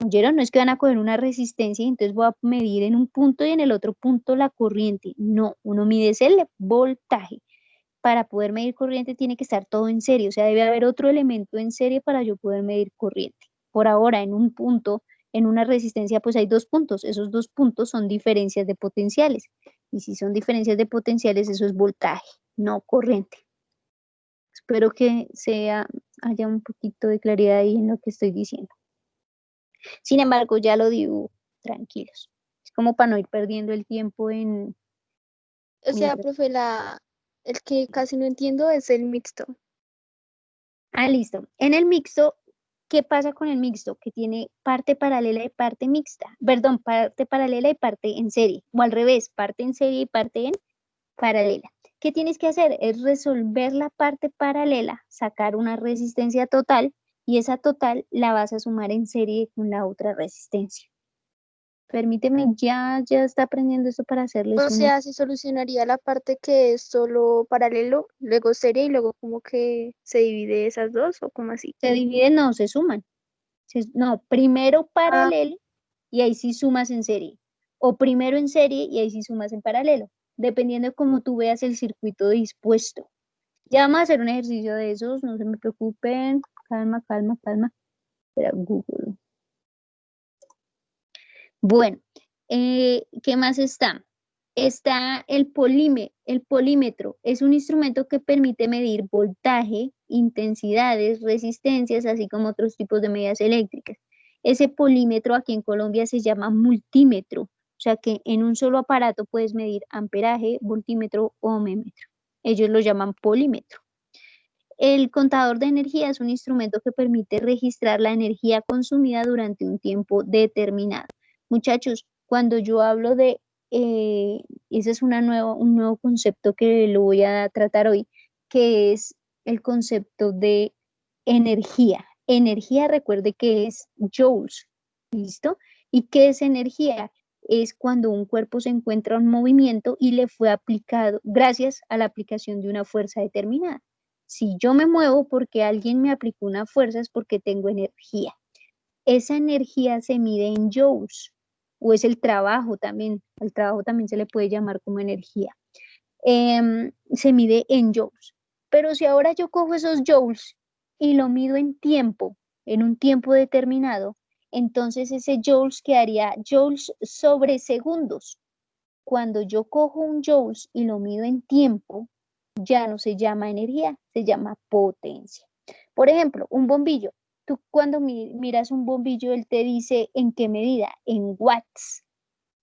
¿Oyeron? No es que van a coger una resistencia y entonces voy a medir en un punto y en el otro punto la corriente. No, uno mide el voltaje. Para poder medir corriente tiene que estar todo en serie, o sea, debe haber otro elemento en serie para yo poder medir corriente. Por ahora, en un punto, en una resistencia, pues hay dos puntos. Esos dos puntos son diferencias de potenciales. Y si son diferencias de potenciales, eso es voltaje, no corriente. Espero que haya un poquito de claridad ahí en lo que estoy diciendo. Sin embargo, ya lo digo, tranquilos. Es como para no ir perdiendo el tiempo en... O sea, profe, el que casi no entiendo es el mixto. Ah, listo. En el mixto, ¿qué pasa con el mixto? Que tiene parte paralela y parte mixta. Perdón, parte paralela y parte en serie. O al revés, parte en serie y parte en paralela. ¿Qué tienes que hacer? Es resolver la parte paralela, sacar una resistencia total, y esa total la vas a sumar en serie con la otra resistencia. Permíteme, ya está aprendiendo esto para hacerles O sea, se solucionaría la parte que es solo paralelo, luego serie y luego como que se divide esas dos o como así. Se dividen, no, se suman. No, primero paralelo y ahí sí sumas en serie. O primero en serie y ahí sí sumas en paralelo, dependiendo de cómo tú veas el circuito dispuesto. Ya vamos a hacer un ejercicio de esos, no se me preocupen. Calma, calma, calma. Espera, Google. Bueno, ¿qué más está? Está el polímetro. Es un instrumento que permite medir voltaje, intensidades, resistencias, así como otros tipos de medidas eléctricas. Ese polímetro aquí en Colombia se llama multímetro, o sea que en un solo aparato puedes medir amperaje, voltímetro o ohmímetro. Ellos lo llaman polímetro. El contador de energía es un instrumento que permite registrar la energía consumida durante un tiempo determinado. Muchachos, cuando yo hablo de, ese es un nuevo concepto que lo voy a tratar hoy, que es el concepto de energía. Energía, recuerde que es joules, ¿listo? ¿Y qué es energía? Es cuando un cuerpo se encuentra en movimiento y le fue aplicado gracias a la aplicación de una fuerza determinada. Si yo me muevo porque alguien me aplicó una fuerza es porque tengo energía. Esa energía se mide en joules, o es el trabajo también. Al trabajo también se le puede llamar como energía. Se mide en joules. Pero si ahora yo cojo esos joules y lo mido en tiempo, en un tiempo determinado, entonces ese joules quedaría joules sobre segundos. Cuando yo cojo un joules y lo mido en tiempo, ya no se llama energía, se llama potencia. Por ejemplo, un bombillo. Tú cuando miras un bombillo, él te dice en qué medida, en watts.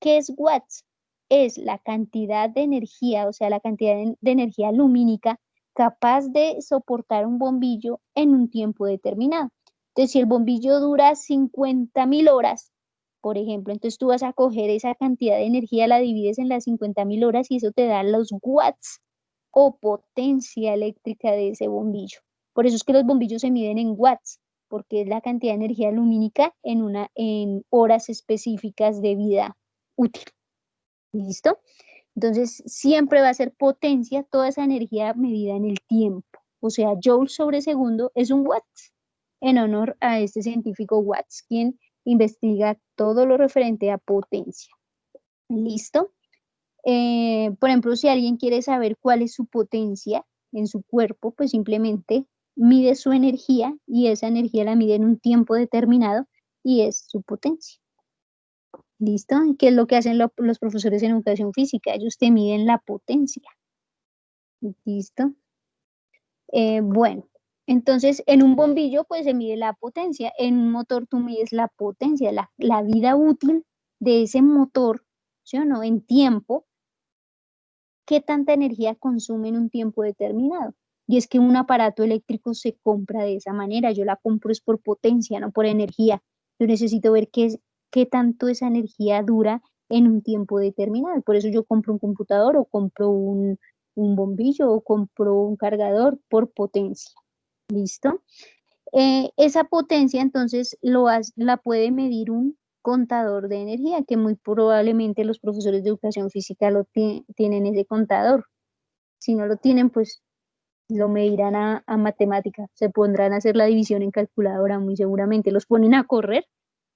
¿Qué es watts? Es la cantidad de energía, o sea, la cantidad de energía lumínica capaz de soportar un bombillo en un tiempo determinado. Entonces, si el bombillo dura 50.000 horas, por ejemplo, entonces tú vas a coger esa cantidad de energía, la divides en las 50.000 horas y eso te da los watts o potencia eléctrica de ese bombillo. Por eso es que los bombillos se miden en watts, porque es la cantidad de energía lumínica en horas específicas de vida útil. ¿Listo? Entonces, siempre va a ser potencia toda esa energía medida en el tiempo. O sea, joule sobre segundo es un watts, en honor a este científico Watts, quien investiga todo lo referente a potencia. ¿Listo? Por ejemplo, si alguien quiere saber cuál es su potencia en su cuerpo, pues simplemente mide su energía y esa energía la mide en un tiempo determinado y es su potencia. ¿Listo? ¿Qué es lo que hacen los profesores en educación física? Ellos te miden la potencia. ¿Listo? Bueno, entonces en un bombillo pues se mide la potencia, en un motor tú mides la potencia, la vida útil de ese motor, ¿sí o no? En tiempo, ¿qué tanta energía consume en un tiempo determinado? Y es que un aparato eléctrico se compra de esa manera, yo la compro es por potencia, no por energía. Yo necesito ver qué tanto esa energía dura en un tiempo determinado. Por eso yo compro un computador o compro un bombillo o compro un cargador por potencia. ¿Listo? Esa potencia entonces la puede medir un contador de energía, que muy probablemente los profesores de educación física tienen ese contador. Si no lo tienen, pues lo medirán a matemática. Se pondrán a hacer la división en calculadora muy seguramente. Los ponen a correr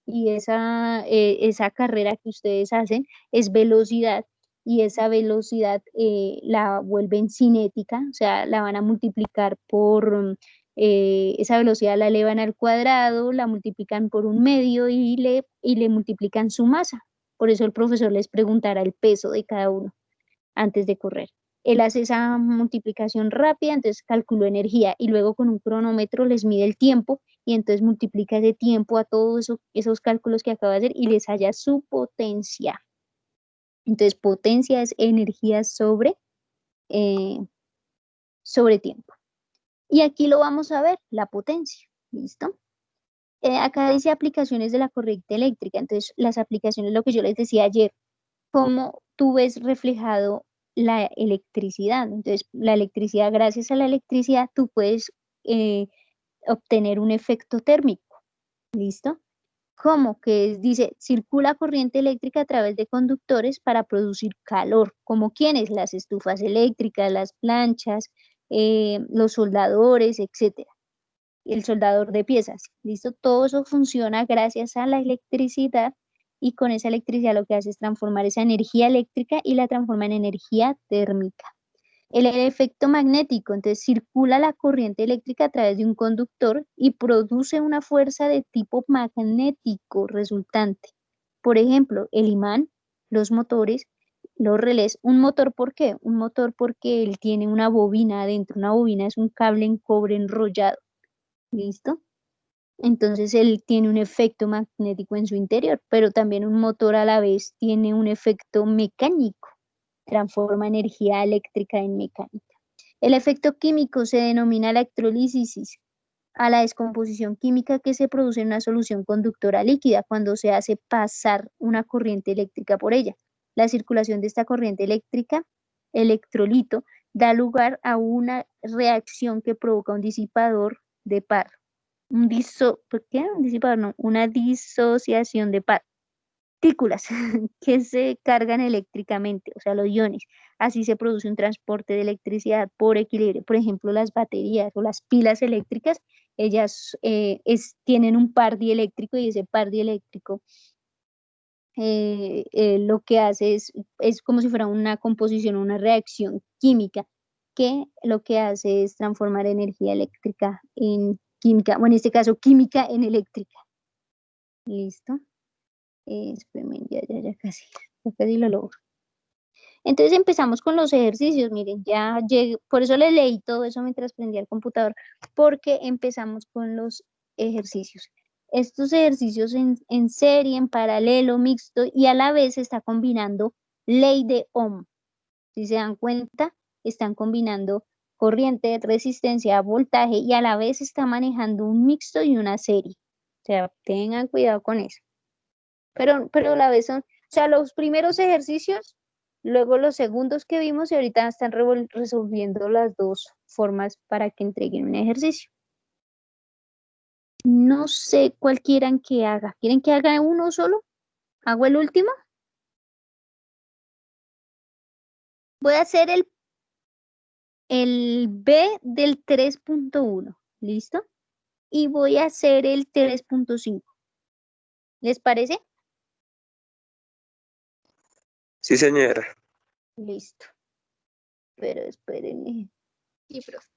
y esa carrera que ustedes hacen es velocidad y esa velocidad la vuelven cinética, o sea, la van a multiplicar por, esa velocidad la elevan al cuadrado, la multiplican por un medio y le multiplican su masa. Por eso el profesor les preguntará el peso de cada uno antes de correr. Él hace esa multiplicación rápida, entonces calculó energía y luego con un cronómetro les mide el tiempo y entonces multiplica ese tiempo a todos esos cálculos que acaba de hacer y les halla su potencia. Entonces potencia es energía eh, sobre tiempo. Y aquí lo vamos a ver, la potencia. ¿Listo? Acá dice aplicaciones de la corriente eléctrica. Entonces las aplicaciones, lo que yo les decía ayer, cómo tú ves reflejado la electricidad. Entonces, la electricidad, gracias a la electricidad, tú puedes obtener un efecto térmico. ¿Listo? ¿Cómo? Dice, circula corriente eléctrica a través de conductores para producir calor. ¿Como quiénes? Las estufas eléctricas, las planchas, los soldadores, etcétera. El soldador de piezas. ¿Listo? Todo eso funciona gracias a la electricidad y con esa electricidad lo que hace es transformar esa energía eléctrica y la transforma en energía térmica. El efecto magnético, entonces circula la corriente eléctrica a través de un conductor y produce una fuerza de tipo magnético resultante. Por ejemplo, el imán, los motores, los relés. ¿Un motor por qué? Un motor porque él tiene una bobina adentro. Una bobina es un cable en cobre enrollado. ¿Listo? Entonces él tiene un efecto magnético en su interior, pero también un motor a la vez tiene un efecto mecánico, transforma energía eléctrica en mecánica. El efecto químico se denomina electrolisis a la descomposición química que se produce en una solución conductora líquida cuando se hace pasar una corriente eléctrica por ella. La circulación de esta corriente eléctrica, electrolito, da lugar a una reacción que provoca un disipador de par. ¿Por qué? Un disipador, no, una disociación de partículas que se cargan eléctricamente, o sea, los iones. Así se produce un transporte de electricidad por equilibrio. Por ejemplo, las baterías o las pilas eléctricas, ellas tienen un par dieléctrico y ese par dieléctrico lo que hace es como si fuera una composición, una reacción química que lo que hace es transformar energía eléctrica en química, o en este caso química en eléctrica. ¿Listo? Esperen, ya casi lo logro. Entonces empezamos con los ejercicios, miren, ya llegué, por eso le leí todo eso mientras prendía el computador, porque empezamos con los ejercicios. Estos ejercicios en serie, en paralelo, mixto, y a la vez se está combinando ley de Ohm. Si se dan cuenta, están combinando corriente, resistencia, voltaje, y a la vez está manejando un mixto y una serie. O sea, tengan cuidado con eso. Pero a la vez son, o sea, los primeros ejercicios, luego los segundos que vimos y ahorita están resolviendo las dos formas para que entreguen un ejercicio. No sé cuál quieran que haga. ¿Quieren que haga uno solo? ¿Hago el último? Voy a hacer el B del 3.1, ¿listo? Y voy a hacer el 3.5. ¿Les parece? Sí, señora. Listo. Pero espérenme. Sí, profe.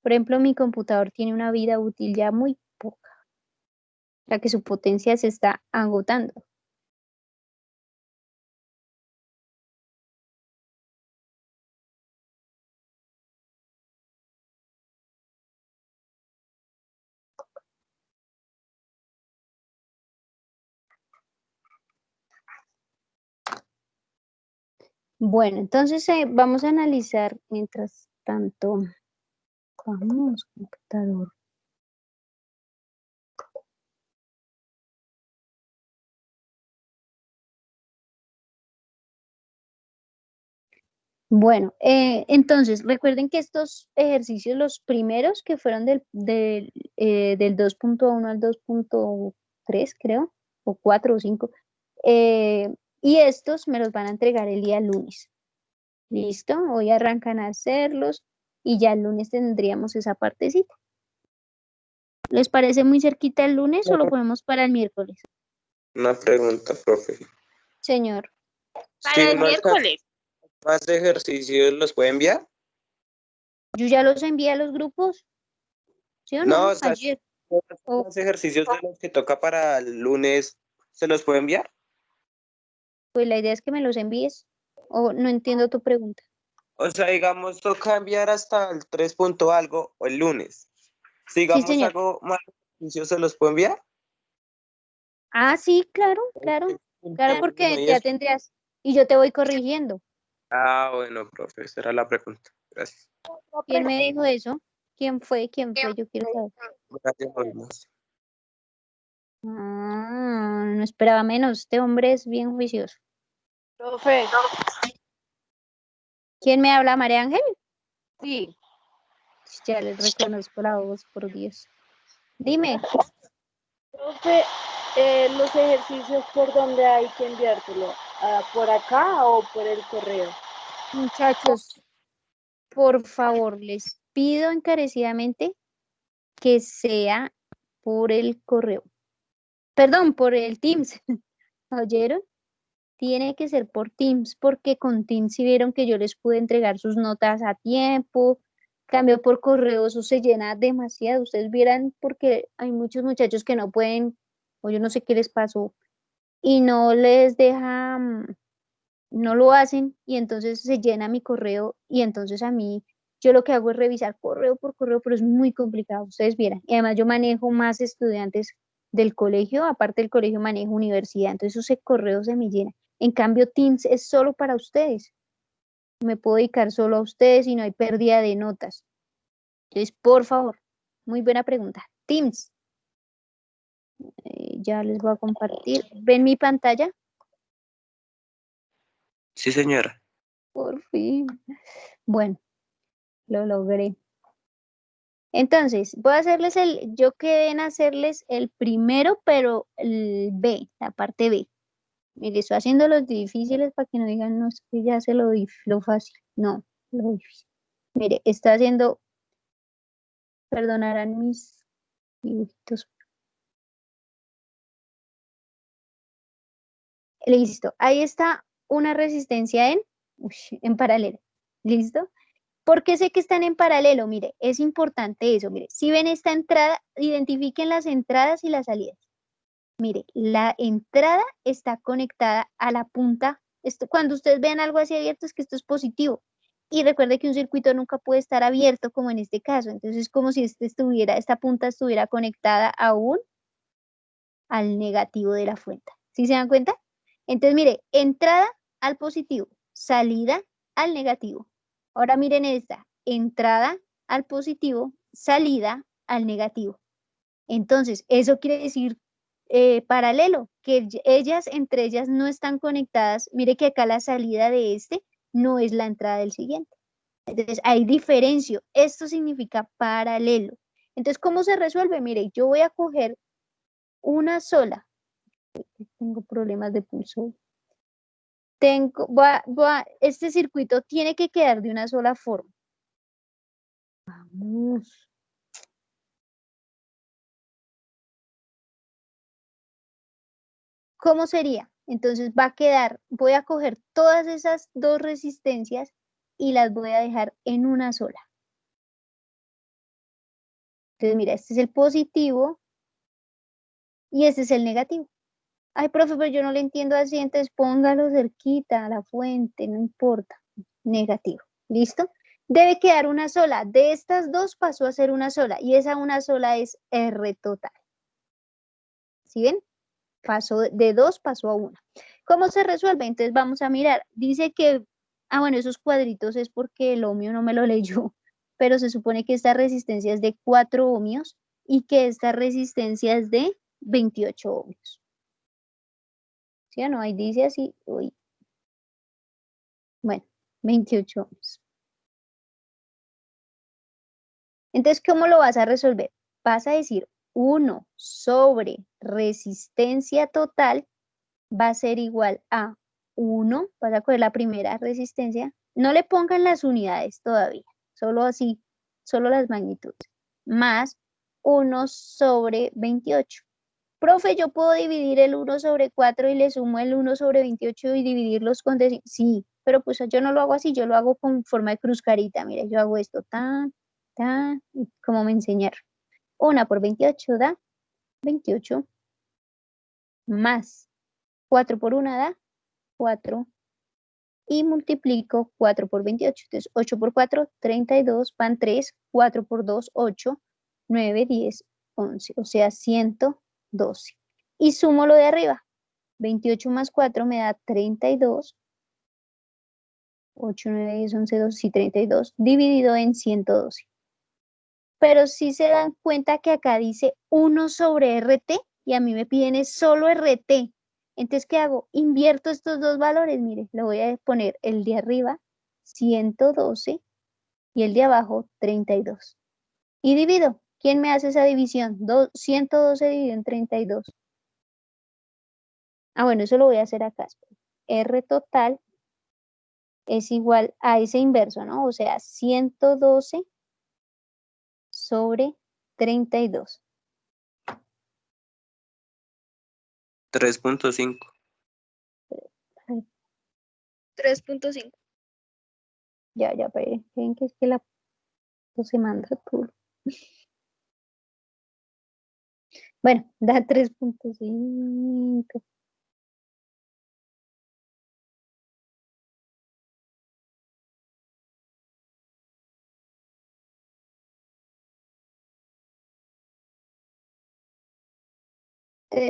Por ejemplo, mi computador tiene una vida útil ya muy poca, ya que su potencia se está agotando. Bueno, entonces vamos a analizar mientras tanto. Vamos, computador. Bueno, entonces recuerden que estos ejercicios, los primeros que fueron del 2.1 al 2.3, creo, o 4 o 5, y estos me los van a entregar el día lunes. ¿Listo? Hoy arrancan a hacerlos y ya el lunes tendríamos esa partecita. ¿Les parece muy cerquita el lunes o lo ponemos para el miércoles? Una pregunta, profe. Señor, Si Para el uno alcanza miércoles. más ejercicios, ¿los puede enviar? yo ya los envié a los grupos, ¿sí o No, no? o sea, si Ayer. uno hace O, más ejercicios de los que toca para el lunes, ¿se los puede enviar? pues la idea es que me los envíes. O no entiendo tu pregunta. O sea, digamos, toca enviar hasta el 3 punto algo o el lunes. Si Sí, digamos señor. hago más ejercicios, ¿se los puedo enviar? Ah, sí, claro, claro. Claro, Uno porque y ya eso. tendrías. Y yo te voy corrigiendo. Ah, bueno, profe, esa era la pregunta. Gracias. ¿Quién me dijo eso? ¿Quién fue? ¿Quién fue? Yo quiero saber. Gracias, Olmos. Ah, no esperaba menos. Este hombre es bien juicioso. Profe, ¿Quién me habla, María Ángel? sí, Ya les reconozco la voz, por Dios. Dime, profe, los ejercicios por dónde hay que enviártelo, ¿por acá o por el correo? muchachos, por favor, les pido encarecidamente que sea por el correo. Perdón, por el Teams. ¿Oyeron? Tiene que ser por Teams, porque con Teams sí vieron que yo les pude entregar sus notas a tiempo. Cambio por correo, eso se llena demasiado. Ustedes vieran porque hay muchos muchachos que no pueden, o yo no sé qué les pasó, y no les deja, no lo hacen, y entonces se llena mi correo, y entonces a mí, yo lo que hago es revisar correo por correo, pero es muy complicado, ustedes vieran. Y además yo manejo más estudiantes del colegio, aparte del colegio manejo universidad, entonces ese correo se me llena. En cambio, Teams es solo para ustedes. Me puedo dedicar solo a ustedes y no hay pérdida de notas. Entonces, por favor, muy buena pregunta. Teams, ya les voy a compartir. ¿Ven mi pantalla? Sí, señora. Por fin. Bueno, lo logré. Entonces, voy a hacerles yo quedé en hacerles el primero, pero el B, la parte B. Mire, estoy haciendo los difíciles para que no digan, no, es que ya se lo fácil. No, lo difícil. Mire, está haciendo, perdonarán mis dibujitos. Listo, ahí está una resistencia en paralelo. ¿Listo? ¿Por qué sé que están en paralelo? Mire, es importante eso. Mire, si ven esta entrada, identifiquen las entradas y las salidas. Mire, la entrada está conectada a la punta. Cuando ustedes vean algo así abierto, es que esto es positivo. Y recuerde que un circuito nunca puede estar abierto, como en este caso. Entonces, es como si esta punta estuviera conectada aún al negativo de la fuente. ¿Sí se dan cuenta? Entonces, mire, entrada al positivo, salida al negativo. Ahora miren esta, entrada al positivo, salida al negativo. Entonces, eso quiere decir paralelo, que ellas entre ellas no están conectadas. Mire que acá la salida de este no es la entrada del siguiente. Entonces, hay diferencio. Esto significa paralelo. Entonces, ¿cómo se resuelve? Mire, yo voy a coger una sola. Tengo problemas de pulso. Este circuito tiene que quedar de una sola forma. Vamos. ¿Cómo sería? Entonces va a quedar, voy a coger todas esas dos resistencias y las voy a dejar en una sola. Entonces mira, este es el positivo y este es el negativo. Ay, profe, pero yo no le entiendo así, entonces póngalo cerquita a la fuente, no importa. Negativo. ¿Listo? Debe quedar una sola. De estas dos pasó a ser una sola y esa una sola es R total. ¿Sí ven? Pasó de 2, pasó a 1. ¿Cómo se resuelve? Entonces vamos a mirar. Dice que, bueno, esos cuadritos es porque el ohmio no me lo leyó, pero se supone que esta resistencia es de 4 ohmios y que esta resistencia es de 28 ohmios. ¿Sí o no? Ahí dice así, uy. Bueno, 28 ohmios. Entonces, ¿cómo lo vas a resolver? Vas a decir 1 sobre resistencia total va a ser igual a 1, vas a coger la primera resistencia, no le pongan las unidades todavía, solo así, solo las magnitudes, más 1 sobre 28. Profe, ¿yo puedo dividir el 1 sobre 4 y le sumo el 1 sobre 28 y dividirlos con décimas? Sí, pero pues yo no lo hago así, yo lo hago con forma de cruz carita. Mira, yo hago esto, tan, como me enseñaron. 1 por 28 da 28, más 4 por 1 da 4, y multiplico 4 por 28. Entonces, 8 por 4, 32, van 3, 4 por 2, 8, 9, 10, 11, o sea, 112. Y sumo lo de arriba. 28 más 4 me da 32. 8, 9, 10, 11, 12, sí, 32, dividido en 112. Pero si se dan cuenta que acá dice 1 sobre RT y a mí me piden es solo RT. Entonces, ¿qué hago? Invierto estos dos valores. Mire, le voy a poner el de arriba 112 y el de abajo 32. Y divido. ¿Quién me hace esa división? 112 dividido en 32. Bueno, eso lo voy a hacer acá. R total es igual a ese inverso, ¿no? O sea, 112 sobre 32. 3.5. 3.5. Ya, pero ven que es que la se manda todo. Bueno, da 3.5.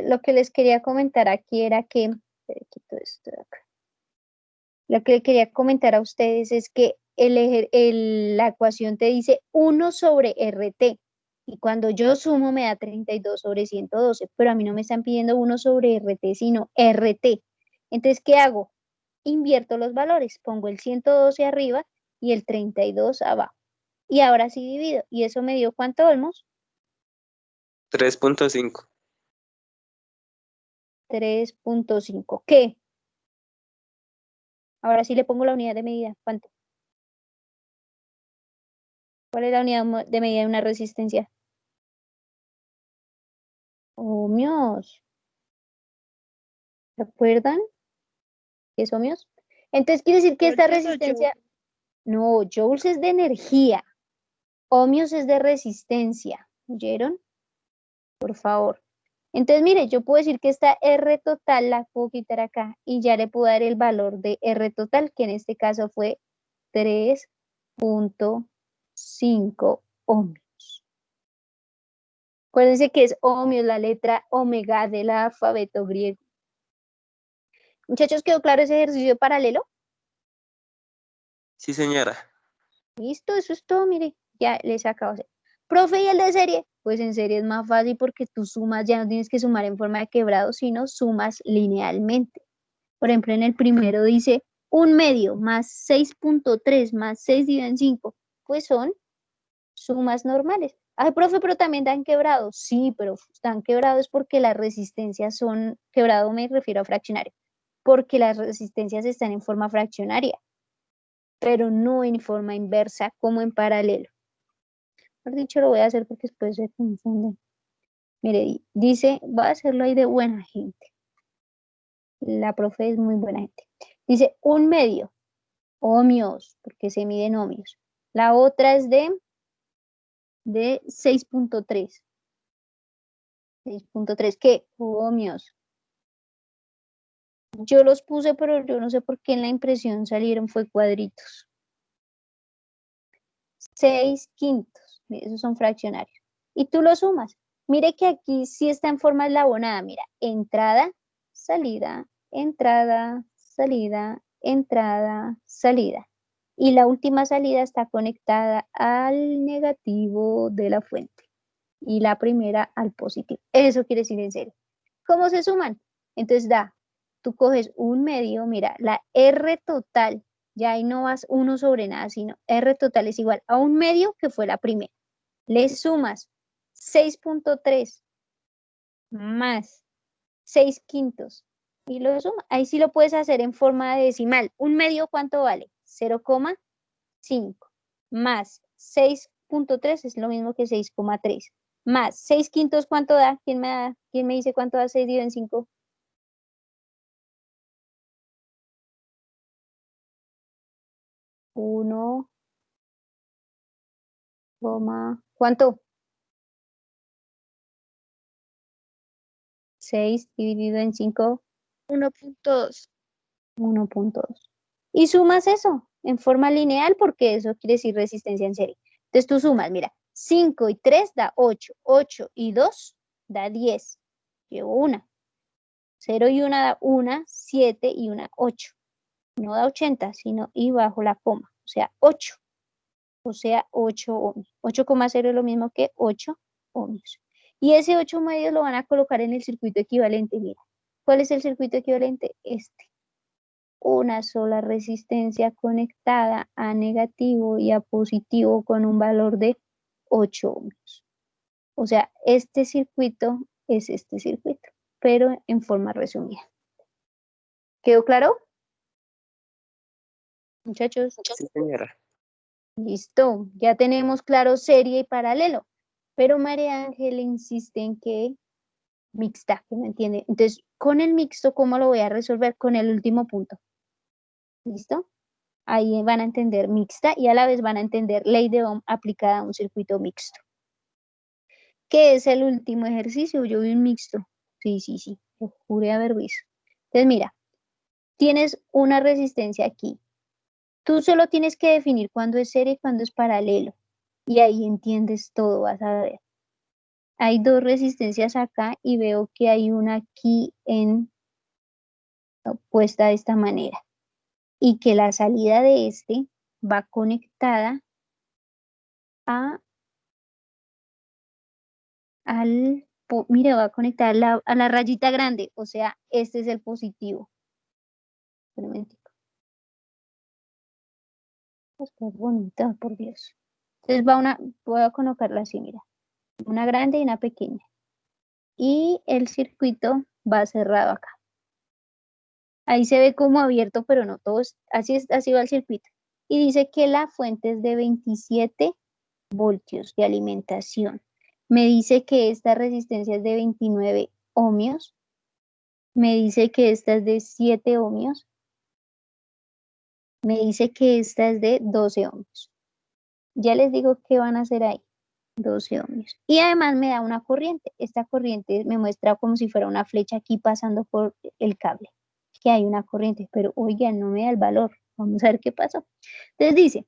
Lo que les quería comentar aquí era que, quito esto de acá. Lo que quería comentar a ustedes es que la ecuación te dice 1 sobre RT. Y cuando yo sumo me da 32 sobre 112, pero a mí no me están pidiendo 1 sobre RT, sino RT. Entonces, ¿qué hago? Invierto los valores, pongo el 112 arriba y el 32 abajo. Y ahora sí divido. ¿Y eso me dio cuánto ohmos? 3.5. 3.5. ¿Qué? Ahora sí le pongo la unidad de medida. ¿Cuánto? ¿Cuál es la unidad de medida de una resistencia? Ohmios. ¿Se acuerdan? ¿Qué es ohmios? Entonces quiere decir que esta resistencia... No, joules es de energía. Ohmios es de resistencia. ¿Oyeron? Por favor. Entonces, mire, yo puedo decir que esta R total la puedo quitar acá y ya le puedo dar el valor de R total, que en este caso fue 3.5 ohmios. Acuérdense que es ohmios, la letra omega del alfabeto griego. Muchachos, ¿quedó claro ese ejercicio paralelo? Sí, señora. Listo, eso es todo, mire, ya les acabo de hacer. Profe, ¿y el de serie? Pues en serie es más fácil porque tú sumas, ya no tienes que sumar en forma de quebrado, sino sumas linealmente. Por ejemplo, en el primero dice 1/2 más 6.3 más 6 dividido en 5, pues son sumas normales. Ay, profe, pero también dan quebrado. Sí, pero están quebrados porque las resistencias son, quebrado me refiero a fraccionario, porque las resistencias están en forma fraccionaria, pero no en forma inversa como en paralelo. Por dicho, lo voy a hacer porque después se confunden. Mire, dice, voy a hacerlo ahí de buena gente. La profe es muy buena gente. Dice 1 medio, ohmios, porque se miden ohmios. La otra es de 6.3. 6.3, ¿qué? Ohmios. Yo los puse, pero yo no sé por qué en la impresión salieron fue cuadritos. 6/5, esos son fraccionarios. Y tú lo sumas. Mire que aquí sí está en forma eslabonada. Mira, entrada, salida, entrada, salida, entrada, salida. Y la última salida está conectada al negativo de la fuente. Y la primera al positivo. Eso quiere decir en serio. ¿Cómo se suman? Entonces tú coges 1 medio, mira, la R total, ya ahí no vas 1 sobre nada, sino R total es igual a 1 medio, que fue la primera. Le sumas 6.3 más 6/5 y lo sumas. Ahí sí lo puedes hacer en forma de decimal. 1 medio, ¿cuánto vale? 0,5 más 6.3 es lo mismo que 6,3 más 6/5, ¿cuánto da? ¿Quién me dice cuánto da 6 dividido en 5? 1, ¿cuánto? 6 dividido en 5, 1.2. 1.2. Y sumas eso en forma lineal porque eso quiere decir resistencia en serie. Entonces tú sumas, mira, 5 y 3 da 8, 8 y 2 da 10. Llevo una. 0 y 1 da 1, 7 y 1, 8. No da 80, sino y bajo la coma, o sea, 8. O sea, 8 ohmios. 8,0 es lo mismo que 8 ohmios. Y ese 8 medios lo van a colocar en el circuito equivalente. Mira, ¿cuál es el circuito equivalente? Este. Una sola resistencia conectada a negativo y a positivo con un valor de 8 ohmios. O sea, este circuito es este circuito, pero en forma resumida. ¿Quedó claro? Muchachos. Sí, señora. Listo, ya tenemos claro serie y paralelo, pero María Ángel insiste en que mixta, que no entiende. Entonces, con el mixto, ¿cómo lo voy a resolver? Con el último punto. ¿Listo? Ahí van a entender mixta y a la vez van a entender ley de Ohm aplicada a un circuito mixto. ¿Qué es el último ejercicio? Yo vi un mixto. Sí, lo juré haber visto. Entonces, mira, tienes una resistencia aquí. Tú solo tienes que definir cuándo es serie y cuándo es paralelo. Y ahí entiendes todo, vas a ver. Hay 2 resistencias acá y veo que hay una aquí puesta de esta manera. Y que la salida de este va conectada mire, va conectada a la rayita grande. O sea, este es el positivo. Un momentico. Esto es bonita, por Dios. Entonces voy a colocarla así, mira. Una grande y una pequeña. Y el circuito va cerrado acá. Ahí se ve como abierto, pero no todos. Así va el circuito. Y dice que la fuente es de 27 voltios de alimentación. Me dice que esta resistencia es de 29 ohmios. Me dice que esta es de 7 ohmios. Me dice que esta es de 12 ohmios. Ya les digo qué van a hacer ahí. 12 ohmios. Y además me da una corriente. Esta corriente me muestra como si fuera una flecha aquí pasando por el cable. Que hay una corriente, pero oigan, no me da el valor. Vamos a ver qué pasó. Entonces dice,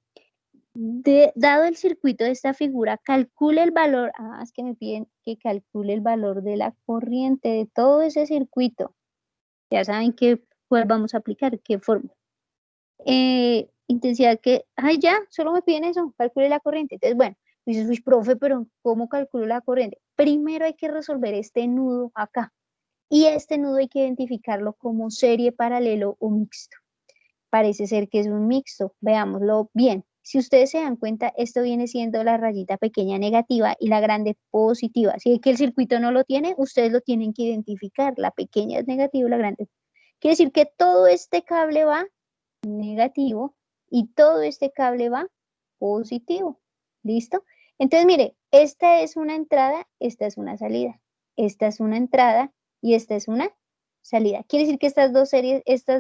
dado el circuito de esta figura, calcule el valor. Es que me piden que calcule el valor de la corriente de todo ese circuito. Ya saben cuál vamos a aplicar, qué forma. Intensidad ya, solo me piden eso, calcule la corriente. Entonces, bueno, dices, uy, profe, pero ¿cómo calculo la corriente? Primero hay que resolver este nudo acá. Y este nudo hay que identificarlo como serie, paralelo o mixto. Parece ser que es un mixto. Veámoslo bien. Si ustedes se dan cuenta, esto viene siendo la rayita pequeña negativa y la grande positiva. Si es que el circuito no lo tiene, ustedes lo tienen que identificar. La pequeña es negativa y la grande. Quiere decir que todo este cable va negativo y todo este cable va positivo. ¿Listo? Entonces, mire, esta es una entrada, esta es una salida. Esta es una entrada y esta es una salida. Quiere decir que estas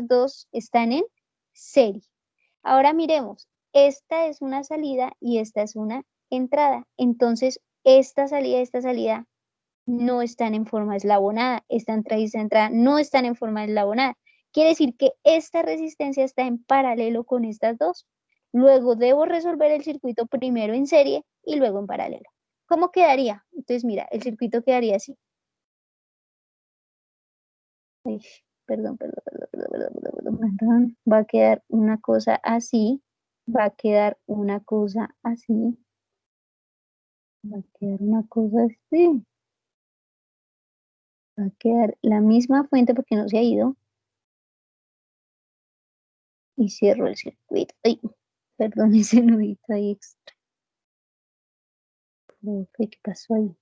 dos están en serie. Ahora miremos, esta es una salida y esta es una entrada. Entonces, esta salida y esta salida no están en forma eslabonada. Esta entrada y esta entrada no están en forma eslabonada. Quiere decir que esta resistencia está en paralelo con estas dos. Luego debo resolver el circuito primero en serie y luego en paralelo. ¿Cómo quedaría? Entonces, mira, el circuito quedaría así. Ay, perdón. Va a quedar una cosa así. Va a quedar una cosa así. Va a quedar una cosa así. Va a quedar la misma fuente porque no se ha ido. Y cierro el circuito. Ay, perdón, ese nudito ahí extra. ¿Qué pasó ahí?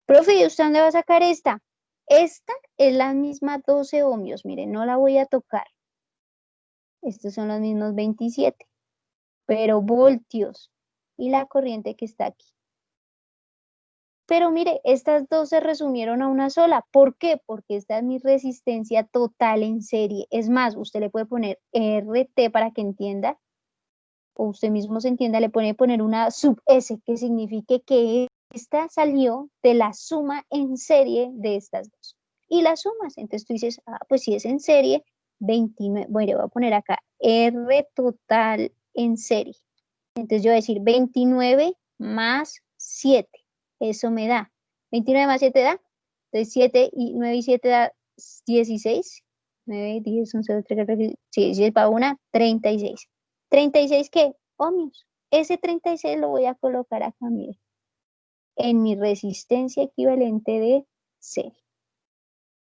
Profe, ¿y usted dónde va a sacar esta? Esta es la misma 12 ohmios. Miren, no la voy a tocar. Estos son los mismos 27. Pero voltios. Y la corriente que está aquí. Pero mire, estas dos se resumieron a una sola. ¿Por qué? Porque esta es mi resistencia total en serie. Es más, usted le puede poner RT para que entienda. O usted mismo se entienda, le puede poner una sub S, que signifique que esta salió de la suma en serie de estas dos. Y las sumas, entonces tú dices, pues si es en serie, 29, bueno, voy a poner acá, R total en serie. Entonces yo voy a decir 29 más 7, eso me da. 29 más 7 da, entonces 7 y 9 y 7 da 16. 9, 10, 11, 12, 13, 14, 16 para una, 36. ¿36 qué? Ohmios. Ese 36 lo voy a colocar acá, mire, en mi resistencia equivalente de serie.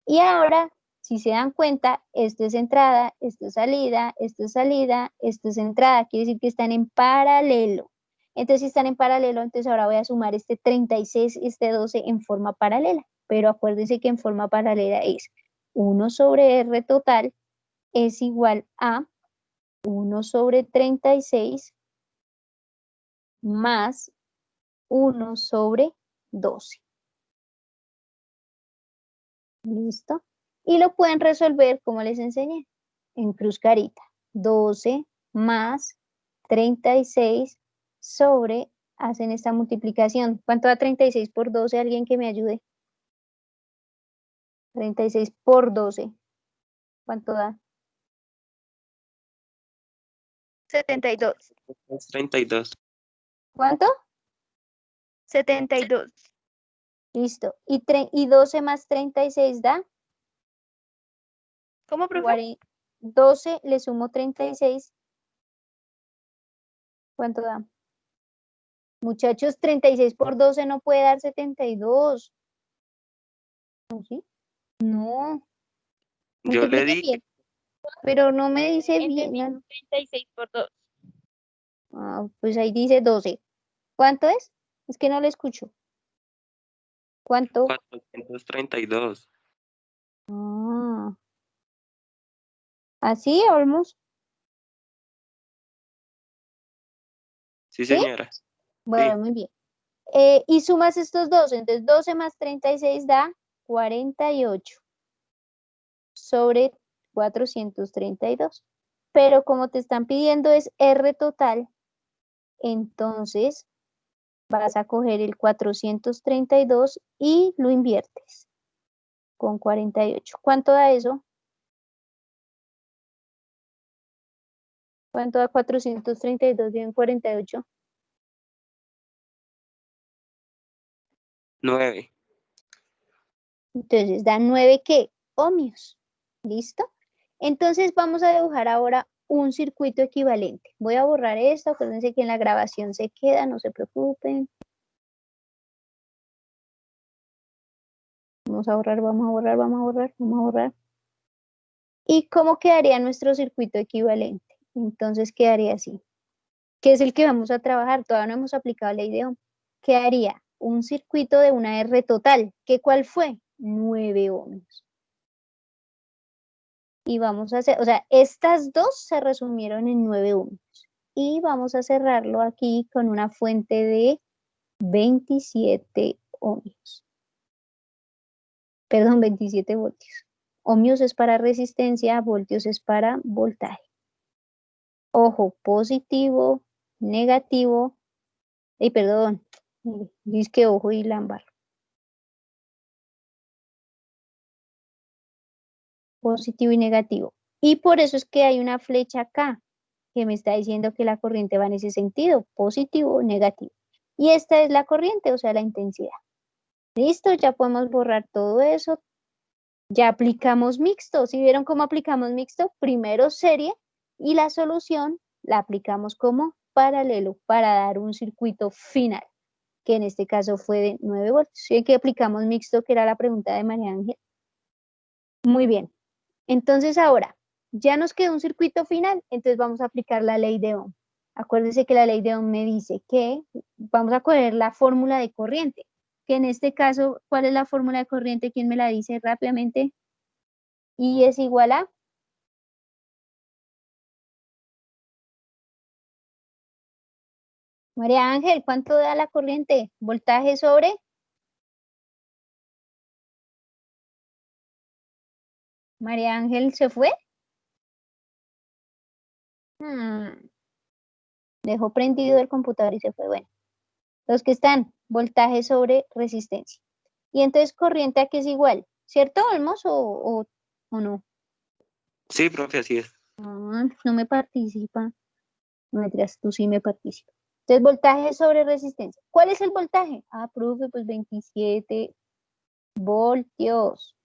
Y ahora, si se dan cuenta, esto es entrada, esto es salida, esto es salida, esto es entrada. Quiere decir que están en paralelo. Entonces, si están en paralelo, entonces ahora voy a sumar este 36 y este 12 en forma paralela. Pero acuérdense que en forma paralela es 1 sobre R total es igual a 1 sobre 36 más 1 sobre 12. ¿Listo? Y lo pueden resolver como les enseñé, en cruz carita. 12 más 36 sobre, hacen esta multiplicación. ¿Cuánto da 36 por 12? ¿Alguien que me ayude? 36 por 12. ¿Cuánto da? 72. 32. ¿Cuánto? 72. Listo. ¿Y 12 más 36 da? ¿Cómo, profe? 12 le sumo 36. ¿Cuánto da? Muchachos, 36 por 12 no puede dar 72. ¿No, sí? No. Yo le Multiplique di bien. Pero no me dice bien. Entendí, 36 por 2. Pues ahí dice 12. ¿Cuánto es? Es que no lo escucho. ¿Cuánto? 432. Ah, ¿así, Olmos? Sí, ¿Sí? señora. Bueno, Sí. muy bien. Y sumas estos dos. Entonces, 12 más 36 da 48 sobre 432. Pero como te están pidiendo es R total, entonces vas a coger el 432 y lo inviertes con 48. ¿Cuánto da eso? ¿Cuánto da 432 dividido en 48? 9. Entonces da 9 ¿qué? Ohmios. ¿Listo? Entonces vamos a dibujar ahora un circuito equivalente. Voy a borrar esto, acuérdense que en la grabación se queda, no se preocupen. Vamos a borrar, vamos a borrar, vamos a borrar, vamos a borrar. ¿Y cómo quedaría nuestro circuito equivalente? Entonces quedaría así. ¿Qué es el que vamos a trabajar? Todavía no hemos aplicado la idea. Quedaría un circuito de una R total. ¿Qué cuál fue? 9 ohmios. Y vamos a hacer, o sea, estas dos se resumieron en 9 ohmios. Y vamos a cerrarlo aquí con una fuente de 27 ohmios. Perdón, 27 voltios. Ohmios es para resistencia, voltios es para voltaje. Ojo, positivo, negativo, perdón, dice que ojo y lámpara. Positivo y negativo. Y por eso es que hay una flecha acá que me está diciendo que la corriente va en ese sentido, positivo o negativo. Y esta es la corriente, o sea, la intensidad. Listo, ya podemos borrar todo eso. Ya aplicamos mixto. ¿Sí vieron cómo aplicamos mixto? Primero serie y la solución la aplicamos como paralelo para dar un circuito final, que en este caso fue de 9 voltios. ¿Sí que aplicamos mixto, que era la pregunta de María Ángel? Muy bien. Entonces ahora, ya nos quedó un circuito final, entonces vamos a aplicar la ley de Ohm. Acuérdense que la ley de Ohm me dice que vamos a coger la fórmula de corriente, que en este caso, ¿cuál es la fórmula de corriente? ¿Quién me la dice rápidamente? Y es igual a... María Ángel, ¿cuánto da la corriente? Voltaje sobre... María Ángel, ¿se fue? Dejó prendido el computador y se fue. Bueno, los que están, voltaje sobre resistencia. Y entonces corriente a qué es igual, ¿cierto, Olmos, o no? Sí, profe, así es. No me participa. No me tiras, tú sí me participas. Entonces, voltaje sobre resistencia. ¿Cuál es el voltaje? Ah, profe, pues 27 voltios.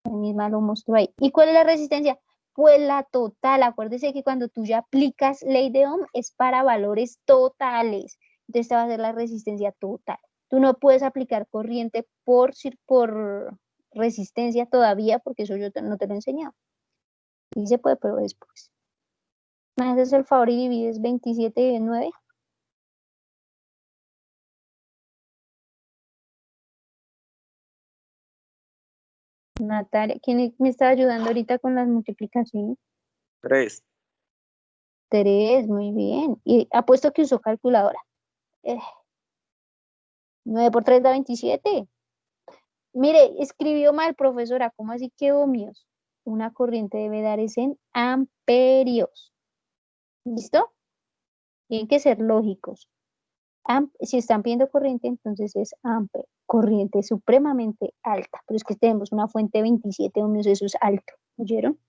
La misma lo mostró ahí. ¿Y cuál es la resistencia? Pues la total. Acuérdese que cuando tú ya aplicas ley de Ohm es para valores totales. Entonces, esta va a ser la resistencia total. Tú no puedes aplicar corriente por resistencia todavía, porque eso yo no te lo he enseñado. Sí se puede, pero después. Me haces el favor y divides 27 en 9. Natalia, ¿quién me está ayudando ahorita con las multiplicaciones? 3. 3, muy bien. Y apuesto que usó calculadora. 9 por 3 da 27. Mire, escribió mal, profesora. ¿Cómo así que ohmios? Una corriente debe dar es en amperios. ¿Listo? Tienen que ser lógicos. Si están pidiendo corriente, entonces es amper. Corriente supremamente alta. Pero es que tenemos una fuente de 27 ohmios, eso es alto. ¿Oyeron?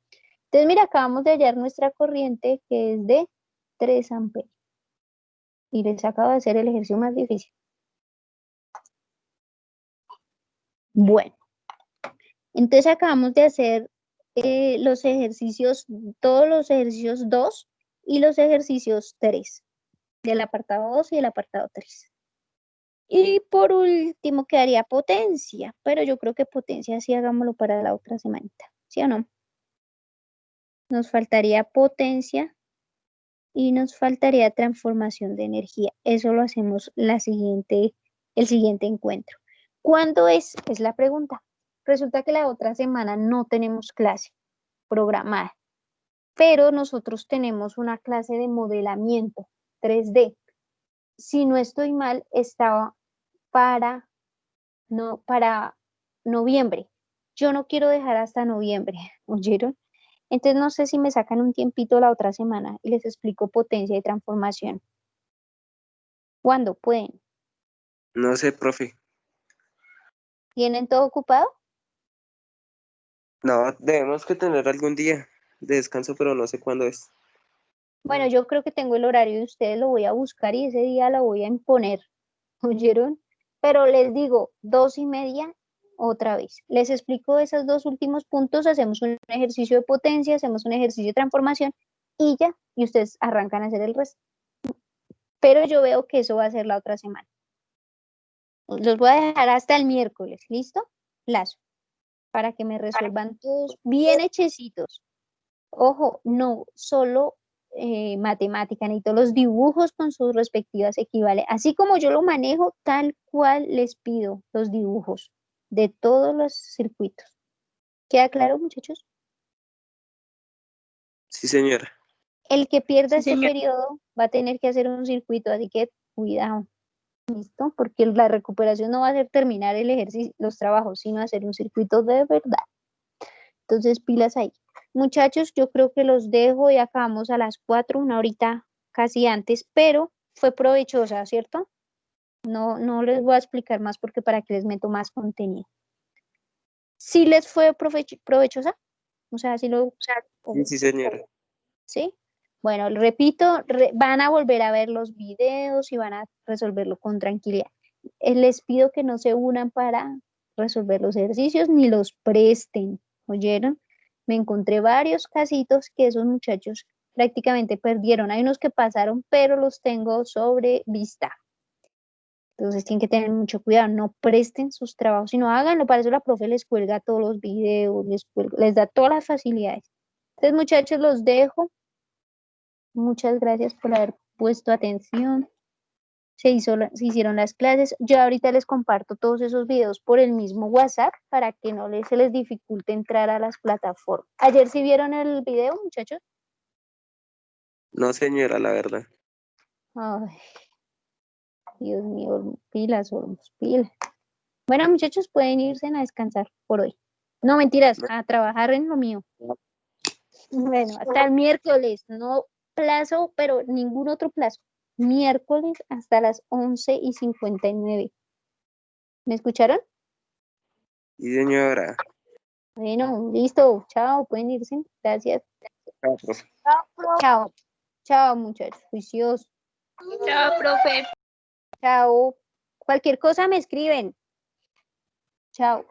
Entonces, mira, acabamos de hallar nuestra corriente que es de 3 amperios. Y les acabo de hacer el ejercicio más difícil. Bueno, entonces acabamos de hacer los ejercicios, todos los ejercicios 2 y los ejercicios 3, del apartado 2 y del apartado 3. Y por último quedaría potencia, pero yo creo que potencia sí hagámoslo para la otra semanita, ¿sí o no? Nos faltaría potencia y nos faltaría transformación de energía. Eso lo hacemos el siguiente encuentro. ¿Cuándo es? Es la pregunta. Resulta que la otra semana no tenemos clase programada, pero nosotros tenemos una clase de modelamiento 3D. Si no estoy mal, estaba para noviembre. Yo no quiero dejar hasta noviembre, ¿oyeron? Entonces no sé si me sacan un tiempito la otra semana y les explico potencia y transformación. ¿Cuándo pueden? No sé, profe. ¿Tienen todo ocupado? No, debemos que tener algún día de descanso, pero no sé cuándo es. Bueno, yo creo que tengo el horario de ustedes, lo voy a buscar y ese día lo voy a imponer. ¿Oyeron? Pero les digo, 2:30 otra vez. Les explico esos dos últimos puntos, hacemos un ejercicio de potencia, hacemos un ejercicio de transformación y ya, y ustedes arrancan a hacer el resto. Pero yo veo que eso va a ser la otra semana. Los voy a dejar hasta el miércoles, ¿listo? Lazo, para que me resuelvan todos bien hechecitos. Ojo, no solo matemática, necesito los dibujos con sus respectivas equivales. Así como yo lo manejo, tal cual les pido los dibujos de todos los circuitos. ¿Queda claro, muchachos? Sí, señora. El que pierda Sí, este señor. periodo va a tener que hacer un circuito, así que cuidado. ¿Listo? Porque la recuperación no va a ser terminar el ejercicio, los trabajos, sino hacer un circuito de verdad. Entonces, pilas ahí. Muchachos, yo creo que los dejo y acabamos a las 4, una horita casi antes, pero fue provechosa, ¿cierto? No les voy a explicar más porque para que les meto más contenido. ¿Sí les fue provechosa? O sea, sí lo... Sí, sí, señora. ¿Sí? Bueno, repito, van a volver a ver los videos y van a resolverlo con tranquilidad. Les pido que no se unan para resolver los ejercicios ni los presten, ¿oyeron? Me encontré varios casitos que esos muchachos prácticamente perdieron. Hay unos que pasaron, pero los tengo sobre vista. Entonces tienen que tener mucho cuidado, no presten sus trabajos, sino háganlo. Para eso la profe les cuelga todos los videos, les da todas las facilidades. Entonces, muchachos, los dejo. Muchas gracias por haber puesto atención. Se hicieron las clases. Yo ahorita les comparto todos esos videos por el mismo WhatsApp para que no se les dificulte entrar a las plataformas. ¿Ayer sí vieron el video, muchachos? No, señora, la verdad. Ay, Dios mío, pilas, Olmos, pilas. Bueno, muchachos, pueden irse a descansar por hoy. No, mentiras, a trabajar en lo mío. Bueno, hasta el miércoles, no plazo, pero ningún otro plazo. Miércoles hasta las 11:59. ¿Me escucharon? Sí, señora. Bueno, listo. Chao, pueden irse. Gracias. Ah, profe. Chao. Chao, muchachos. Juiciosos. Chao, profe. Chao. Cualquier cosa me escriben. Chao.